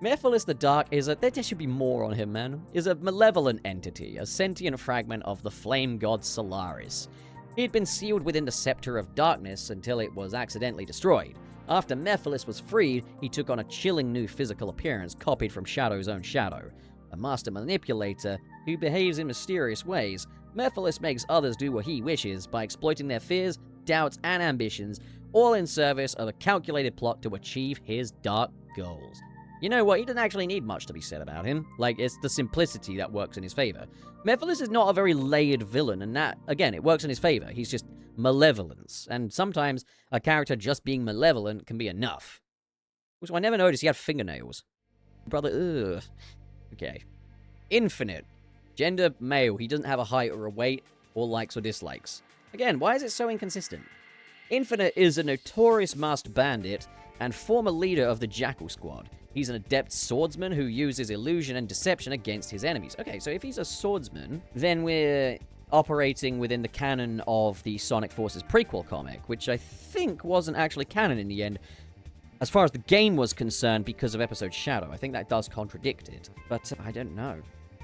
Mephiles the Dark is there should be more on him, man. Is a malevolent entity, a sentient fragment of the flame god Solaris. He had been sealed within the Scepter of Darkness until it was accidentally destroyed. After Mephiles was freed, he took on a chilling new physical appearance copied from Shadow's own Shadow. A master manipulator who behaves in mysterious ways, Mephiles makes others do what he wishes by exploiting their fears, doubts, and ambitions, all in service of a calculated plot to achieve his dark goals. You know what, he doesn't actually need much to be said about him. Like, it's the simplicity that works in his favor. Mephiles is not a very layered villain, and that, again, it works in his favor. He's just malevolence, and sometimes a character just being malevolent can be enough. Also, I never noticed he had fingernails. Brother, ugh. Okay. Infinite. Gender, male. He doesn't have a height or a weight, or likes or dislikes. Again, why is it so inconsistent? Infinite is a notorious masked bandit and former leader of the Jackal Squad. He's an adept swordsman who uses illusion and deception against his enemies. Okay, so if he's a swordsman, then we're operating within the canon of the Sonic Forces prequel comic, which I think wasn't actually canon in the end, as far as the game was concerned, because of Episode Shadow. I think that does contradict it, but I don't know.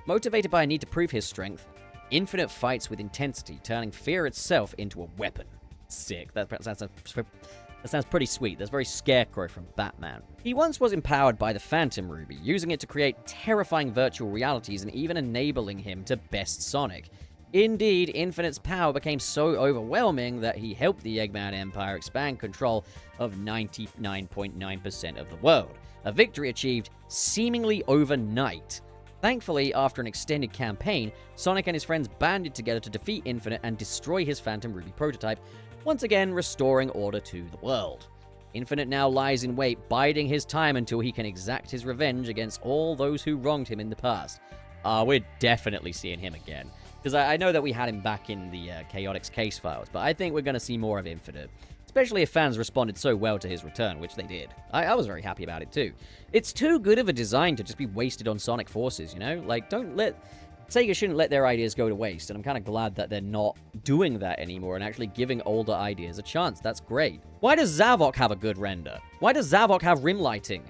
Motivated by a need to prove his strength, Infinite fights with intensity, turning fear itself into a weapon. Sick. That sounds pretty sweet. That's very Scarecrow from Batman. He once was empowered by the Phantom Ruby, using it to create terrifying virtual realities and even enabling him to best Sonic. Indeed, Infinite's power became so overwhelming that he helped the Eggman Empire expand control of 99.9% of the world. A victory achieved seemingly overnight. Thankfully, after an extended campaign, Sonic and his friends banded together to defeat Infinite and destroy his Phantom Ruby prototype, once again restoring order to the world. Infinite now lies in wait, biding his time until he can exact his revenge against all those who wronged him in the past. We're definitely seeing him again. Because I know that we had him back in the Chaotix case files, but I think we're going to see more of Infinite. Especially if fans responded so well to his return, which they did. I was very happy about it too. It's too good of a design to just be wasted on Sonic Forces, you know? Like, Sega shouldn't let their ideas go to waste, and I'm kind of glad that they're not doing that anymore and actually giving older ideas a chance. That's great. Why does Zavok have a good render? Why does Zavok have rim lighting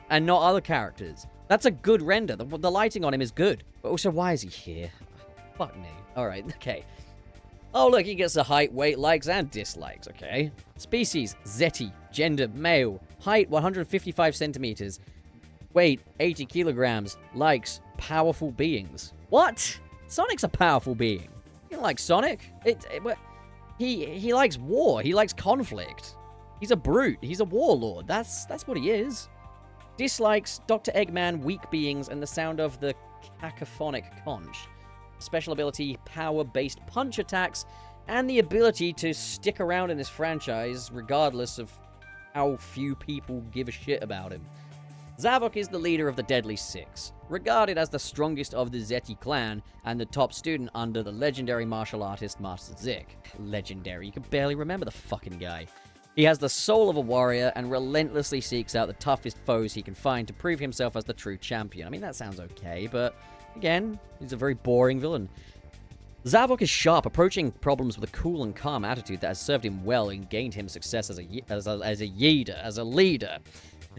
and not other characters? That's a good render. The lighting on him is good. But also, why is he here? Fuck me. Alright, okay. Oh, look, he gets the height, weight, likes, and dislikes, okay? Species, Zeti. Gender, male. Height, 155 centimeters. Weight, 80 kilograms. Likes, powerful beings. What? Sonic's a powerful being. You don't like Sonic? He likes war. He likes conflict. He's a brute. He's a warlord. That's what he is. Dislikes, Dr. Eggman, weak beings, and the sound of the cacophonic conch. Special ability, power-based punch attacks, and the ability to stick around in this franchise regardless of how few people give a shit about him. Zavok is the leader of the Deadly Six, regarded as the strongest of the Zeti clan and the top student under the legendary martial artist Master Zik. Legendary, you can barely remember the fucking guy. He has the soul of a warrior and relentlessly seeks out the toughest foes he can find to prove himself as the true champion. I mean, that sounds okay, but again, he's a very boring villain. Zavok is sharp, approaching problems with a cool and calm attitude that has served him well and gained him success as a leader.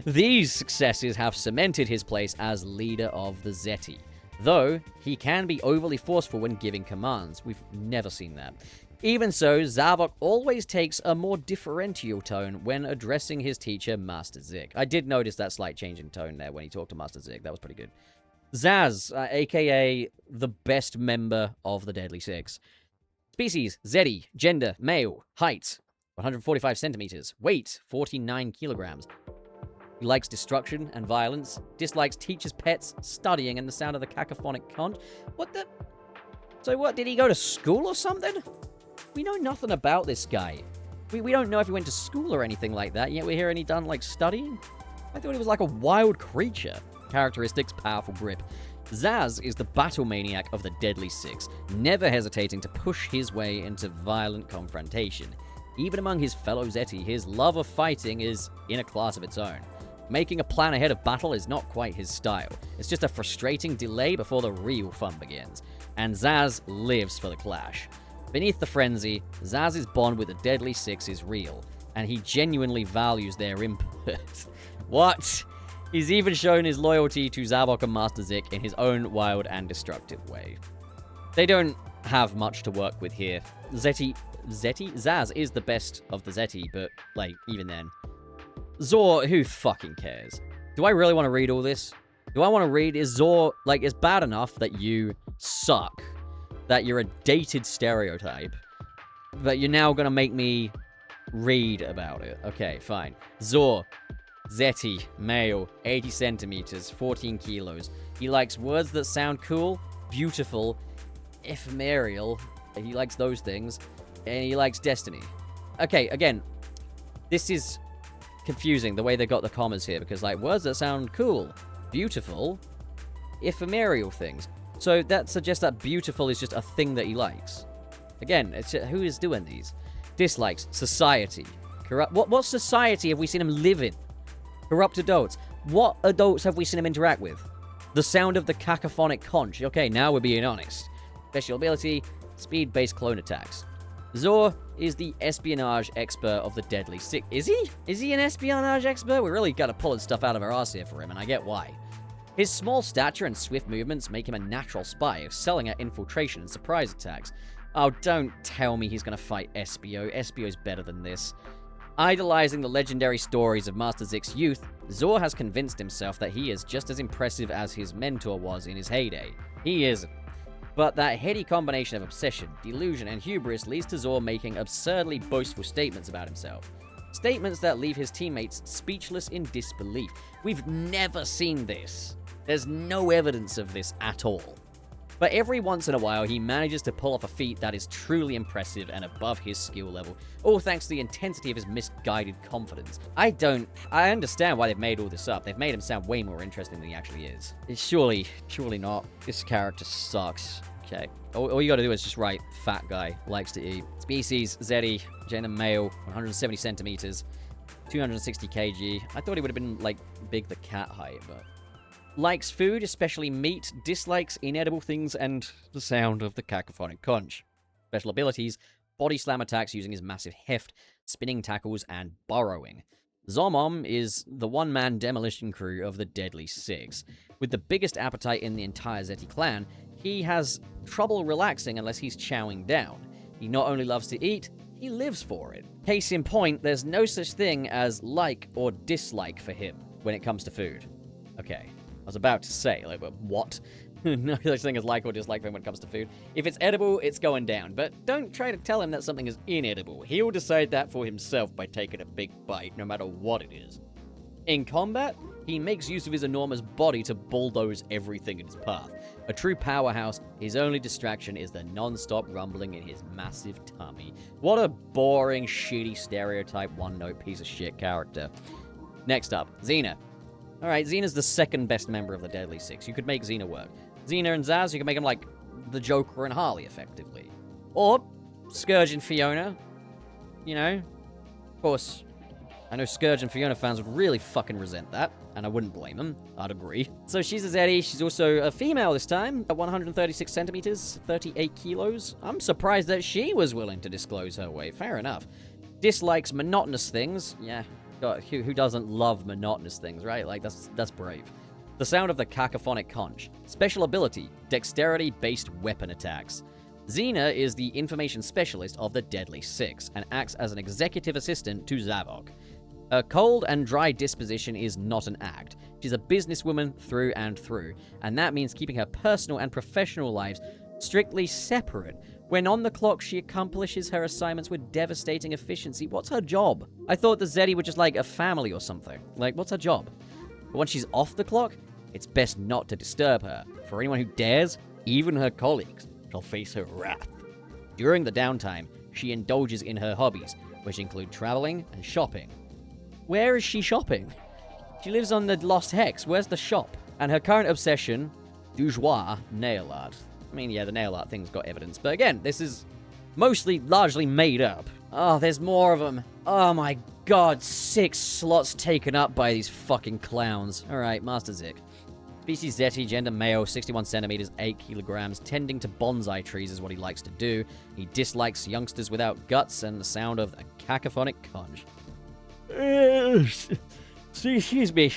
These successes have cemented his place as leader of the Zeti, though he can be overly forceful when giving commands. We've never seen that. Even so, Zavok always takes a more differential tone when addressing his teacher, Master Zik. I did notice that slight change in tone there when he talked to Master Zik. That was pretty good. Zaz, aka the best member of the Deadly Six. Species, Zeti. Gender, male. Height, 145 centimeters. Weight, 49 kilograms. He likes destruction and violence. Dislikes teachers' pets, studying, and the sound of the cacophonic conch. What the... So what, did he go to school or something? We know nothing about this guy. We don't know if he went to school or anything like that, yet we're hearing he done, like, studying? I thought he was like a wild creature. Characteristics, powerful grip. Zaz is the battle maniac of the Deadly Six, never hesitating to push his way into violent confrontation. Even among his fellow Zeti, his love of fighting is in a class of its own. Making a plan ahead of battle is not quite his style. It's just a frustrating delay before the real fun begins. And Zaz lives for the clash. Beneath the frenzy, Zaz's bond with the Deadly Six is real, and he genuinely values their input. What? He's even shown his loyalty to Zavok and Master Zik in his own wild and destructive way. They don't have much to work with here. Zaz is the best of the Zeti, but, like, even then. Zor, who fucking cares? Do I really want to read all this? Do I want to read? Is Zor, like, it's bad enough that you suck, that you're a dated stereotype, but you're now gonna make me read about it. Okay, fine. Zor. Zeti, male, 80 centimeters, 14 kilos. He likes words that sound cool, beautiful, ephemeral. He likes those things. And he likes destiny. Okay, again, this is confusing, the way they got the commas here, because, like, words that sound cool, beautiful, ephemeral things. So that suggests that beautiful is just a thing that he likes. Again, it's who is doing these? Dislikes, society. Corrupt. What society have we seen him live in? Corrupt adults. What adults have we seen him interact with? The sound of the cacophonic conch. Okay, now we're being honest. Special ability, speed-based clone attacks. Zor is the espionage expert of the Deadly Six. Is he? Is he an espionage expert? We really gotta pull his stuff out of our arse here for him, and I get why. His small stature and swift movements make him a natural spy, excelling at infiltration and surprise attacks. Oh, don't tell me he's gonna fight Espio. Espio's better than this. Idolizing the legendary stories of Master Zik's youth, Zor has convinced himself that he is just as impressive as his mentor was in his heyday. He isn't. But that heady combination of obsession, delusion, and hubris leads to Zor making absurdly boastful statements about himself. Statements that leave his teammates speechless in disbelief. We've never seen this. There's no evidence of this at all. But every once in a while, he manages to pull off a feat that is truly impressive and above his skill level, all thanks to the intensity of his misguided confidence. I understand why they've made all this up. They've made him sound way more interesting than he actually is. Surely not. This character sucks. Okay. All you gotta do is just write, fat guy, likes to eat. Species, Zeti, gender male, 170 centimeters, 260 kg. I thought he would have been, like, big the cat height, but... Likes food, especially meat, dislikes inedible things, and the sound of the cacophonic conch. Special abilities, body slam attacks using his massive heft, spinning tackles, and burrowing. Zomom is the one-man demolition crew of the Deadly Six. With the biggest appetite in the entire Zeti clan, he has trouble relaxing unless he's chowing down. He not only loves to eat, he lives for it. Case in point, there's no such thing as like or dislike for him when it comes to food. Okay. I was about to say, like, what? No such thing as like or dislike for him when it comes to food. If it's edible, it's going down. But don't try to tell him that something is inedible. He'll decide that for himself by taking a big bite, no matter what it is. In combat, he makes use of his enormous body to bulldoze everything in his path. A true powerhouse, his only distraction is the non-stop rumbling in his massive tummy. What a boring, shitty, stereotype, one-note piece of shit character. Next up, Xena. Alright, Xena's the second best member of the Deadly Six. You could make Xena work. Xena and Zaz, you can make them like the Joker and Harley, effectively. Or Scourge and Fiona. You know? Of course, I know Scourge and Fiona fans would really fucking resent that, and I wouldn't blame them. I'd agree. So she's a Zeti. She's also a female this time, at 136 centimeters, 38 kilos. I'm surprised that she was willing to disclose her weight. Fair enough. Dislikes monotonous things. Yeah. God, who doesn't love monotonous things, right? Like, that's brave. The sound of the cacophonic conch. Special ability, dexterity-based weapon attacks. Xena is the information specialist of the Deadly Six, and acts as an executive assistant to Zavok. Her cold and dry disposition is not an act. She's a businesswoman through and through, and that means keeping her personal and professional lives strictly separate. When on the clock, she accomplishes her assignments with devastating efficiency. What's her job? I thought the Zeti were just like a family or something. Like, what's her job? But when she's off the clock, it's best not to disturb her. For anyone who dares, even her colleagues shall face her wrath. During the downtime, she indulges in her hobbies, which include traveling and shopping. Where is she shopping? She lives on the Lost Hex. Where's the shop? And her current obsession, du jour, nail art. I mean, yeah, the nail art thing's got evidence. But again, this is largely made up. Oh, there's more of them. Oh my god, 6 slots taken up by these fucking clowns. Alright, Master Zik. Species Zeti, gender male, 61 centimeters, 8 kilograms. Tending to bonsai trees is what he likes to do. He dislikes youngsters without guts and the sound of a cacophonic conch. Excuse me.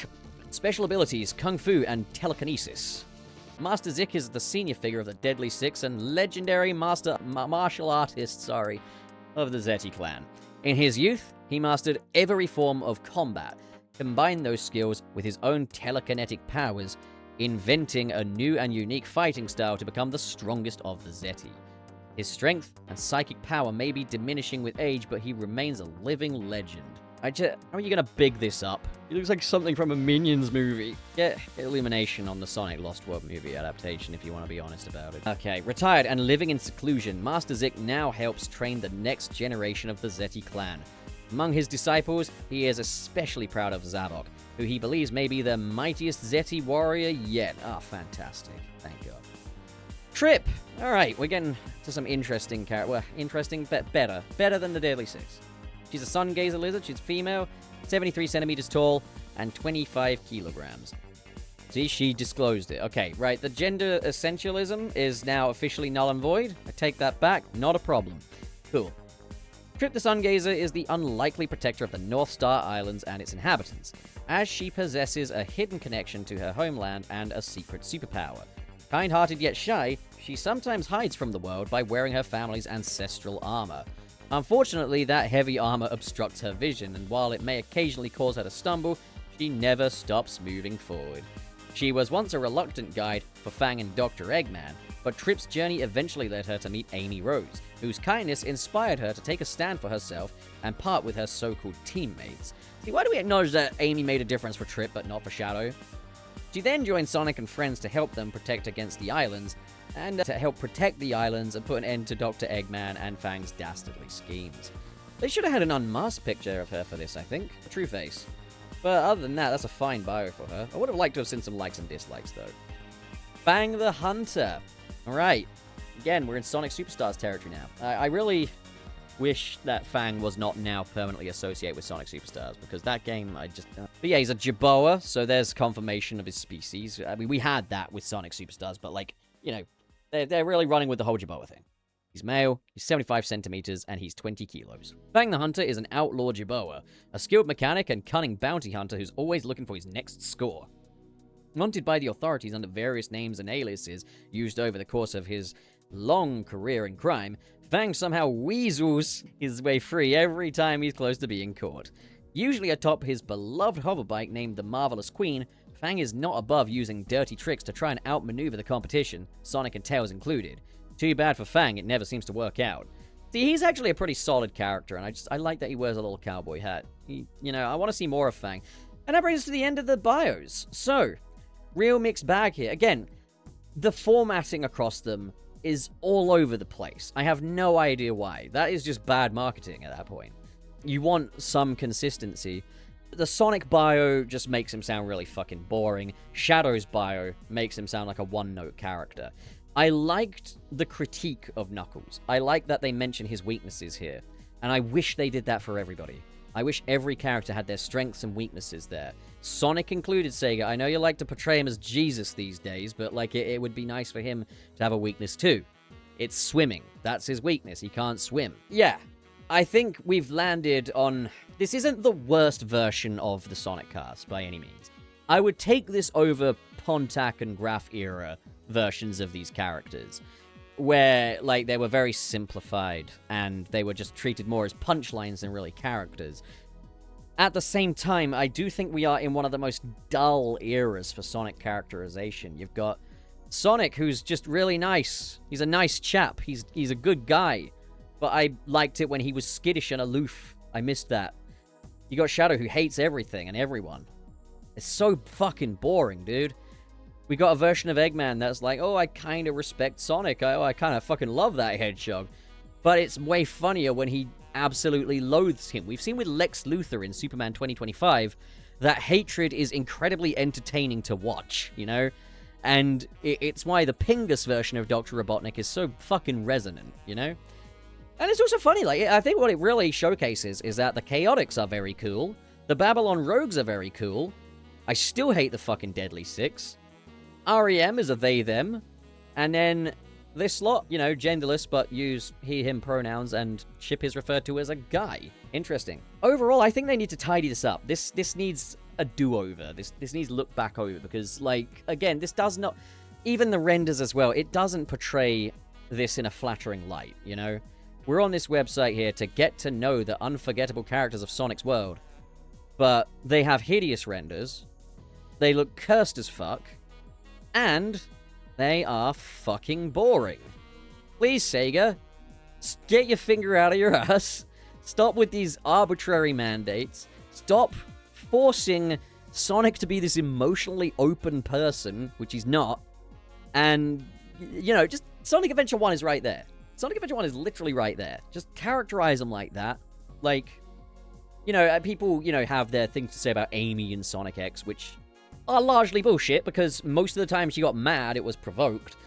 Special abilities, Kung Fu and Telekinesis. Master Zik is the senior figure of the Deadly Six and legendary martial artist, of the Zeti clan. In his youth, he mastered every form of combat, combined those skills with his own telekinetic powers, inventing a new and unique fighting style to become the strongest of the Zeti. His strength and psychic power may be diminishing with age, but he remains a living legend. How are you gonna big this up? He looks like something from a Minions movie. Get Illumination on the Sonic Lost World movie adaptation if you want to be honest about it. Okay, retired and living in seclusion, Master Zik now helps train the next generation of the Zeti clan. Among his disciples, he is especially proud of Zavok, who he believes may be the mightiest Zeti warrior yet. Ah, fantastic. Thank God. Trip! Alright, we're getting to some interesting character. Well, interesting, but better. Better than the Deadly Six. She's a sun gazer lizard, she's female, 73 centimeters tall, and 25 kilograms. See, she disclosed it. Okay, right, the gender essentialism is now officially null and void. I take that back, not a problem. Cool. Trip the Sun Gazer is the unlikely protector of the North Star Islands and its inhabitants, as she possesses a hidden connection to her homeland and a secret superpower. Kind-hearted yet shy, she sometimes hides from the world by wearing her family's ancestral armor. Unfortunately, that heavy armor obstructs her vision, and while it may occasionally cause her to stumble, she never stops moving forward. She was once a reluctant guide for Fang and Dr. Eggman, but Trip's journey eventually led her to meet Amy Rose, whose kindness inspired her to take a stand for herself and part with her so-called teammates. See, why do we acknowledge that Amy made a difference for Trip but not for Shadow? She then joins Sonic and friends to help them protect against the islands, and to help protect the islands and put an end to Dr. Eggman and Fang's dastardly schemes. They should have had an unmasked picture of her for this, I think. A true face. But other than that, that's a fine bio for her. I would have liked to have seen some likes and dislikes, though. Fang the Hunter. Alright. Again, we're in Sonic Superstars territory now. I really wish that Fang was not now permanently associated with Sonic Superstars, because that game, I just... But yeah, he's a Jerboa, so there's confirmation of his species. I mean, we had that with Sonic Superstars, but, like, you know, they're really running with the whole Jerboa thing. He's male, he's 75 centimeters, and he's 20 kilos. Fang the Hunter is an outlaw Jerboa, a skilled mechanic and cunning bounty hunter who's always looking for his next score. Wanted by the authorities under various names and aliases used over the course of his long career in crime, Fang somehow weasels his way free every time he's close to being caught. Usually atop his beloved hoverbike named the Marvelous Queen, Fang is not above using dirty tricks to try and outmaneuver the competition, Sonic and Tails included. Too bad for Fang, it never seems to work out. See, he's actually a pretty solid character, and I like that he wears a little cowboy hat. I want to see more of Fang. And that brings us to the end of the bios. So, real mixed bag here. Again, the formatting across them is all over the place. I have no idea why. That is just bad marketing at that point. You want some consistency. The Sonic bio just makes him sound really fucking boring. Shadow's bio makes him sound like a one-note character. I liked the critique of Knuckles. I like that they mention his weaknesses here. And I wish they did that for everybody. I wish every character had their strengths and weaknesses there. Sonic included, Sega. I know you like to portray him as Jesus these days, but like it would be nice for him to have a weakness too. It's swimming. That's his weakness. He can't swim. Yeah, I think we've landed on... This isn't the worst version of the Sonic cast by any means. I would take this over Pontac and Graf era versions of these characters, where, like, they were very simplified, and they were just treated more as punchlines than really characters. At the same time, I do think we are in one of the most dull eras for Sonic characterization. You've got Sonic, who's just really nice. He's a nice chap. He's a good guy. But I liked it when he was skittish and aloof. I missed that. You got Shadow, who hates everything and everyone. It's so fucking boring, dude. We got a version of Eggman that's like, oh, I kind of respect Sonic. I kind of fucking love that hedgehog. But it's way funnier when he absolutely loathes him. We've seen with Lex Luthor in Superman 2025 that hatred is incredibly entertaining to watch, you know? And it's why the Pingus version of Dr. Robotnik is so fucking resonant, you know? And it's also funny, like, I think what it really showcases is that the Chaotix are very cool, the Babylon Rogues are very cool, I still hate the fucking Deadly Six, REM is a they-them, and then this lot, you know, genderless, but use he-him pronouns, and Chip is referred to as a guy. Interesting. Overall, I think they need to tidy this up. This needs a do-over. This needs to look back over, because, like, again, this does not... Even the renders as well, it doesn't portray this in a flattering light, you know? We're on this website here to get to know the unforgettable characters of Sonic's world, but they have hideous renders, they look cursed as fuck, and they are fucking boring. Please, Sega, get your finger out of your ass. Stop with these arbitrary mandates. Stop forcing Sonic to be this emotionally open person, which he's not. And, you know, just Sonic Adventure 1 is right there. Sonic Adventure 1 is literally right there. Just characterize them like that. Like, you know, people, you know, have their things to say about Amy in Sonic X, which are largely bullshit, because most of the time she got mad, it was provoked.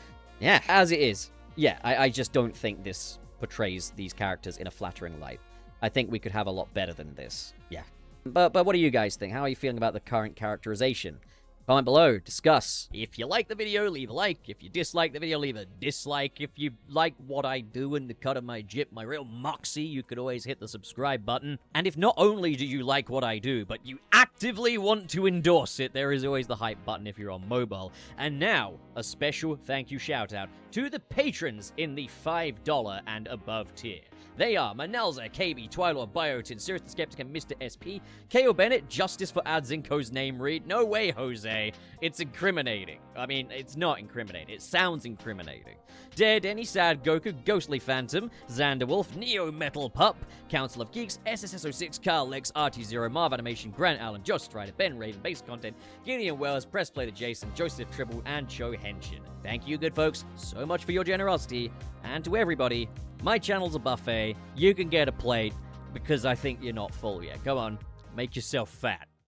Yeah, as it is. Yeah, I just don't think this portrays these characters in a flattering light. I think we could have a lot better than this. Yeah. But what do you guys think? How are you feeling about the current characterization? Comment below, discuss. If you like the video, leave a like. If you dislike the video, leave a dislike. If you like what I do and the cut of my jip, my real moxie, you could always hit the subscribe button. And if not only do you like what I do, but you actively want to endorse it, there is always the hype button if you're on mobile. And now, a special thank you shout out to the patrons in the $5 and above tier. They are Manalza, KB, Twilor, Biotin, Sirius the Skeptic, and Mr. SP, KO Bennett, Justice for Adzinko's name read, No Way Jose, okay? It's incriminating. I mean, it's not incriminating. It sounds incriminating. Dead, Any Sad, Goku, Ghostly Phantom, Xander Wolf, Neo Metal Pup, Council of Geeks, SSS06, Carl Lex, RT0, Marv Animation, Grant Allen, Josh Strider, Ben Raven, Base Content, Gideon Wells, Press Play to Jason, Joseph Tribble, and Cho Henshin. Thank you, good folks, so much for your generosity. And to everybody, my channel's a buffet. You can get a plate because I think you're not full yet. Come on, make yourself fat.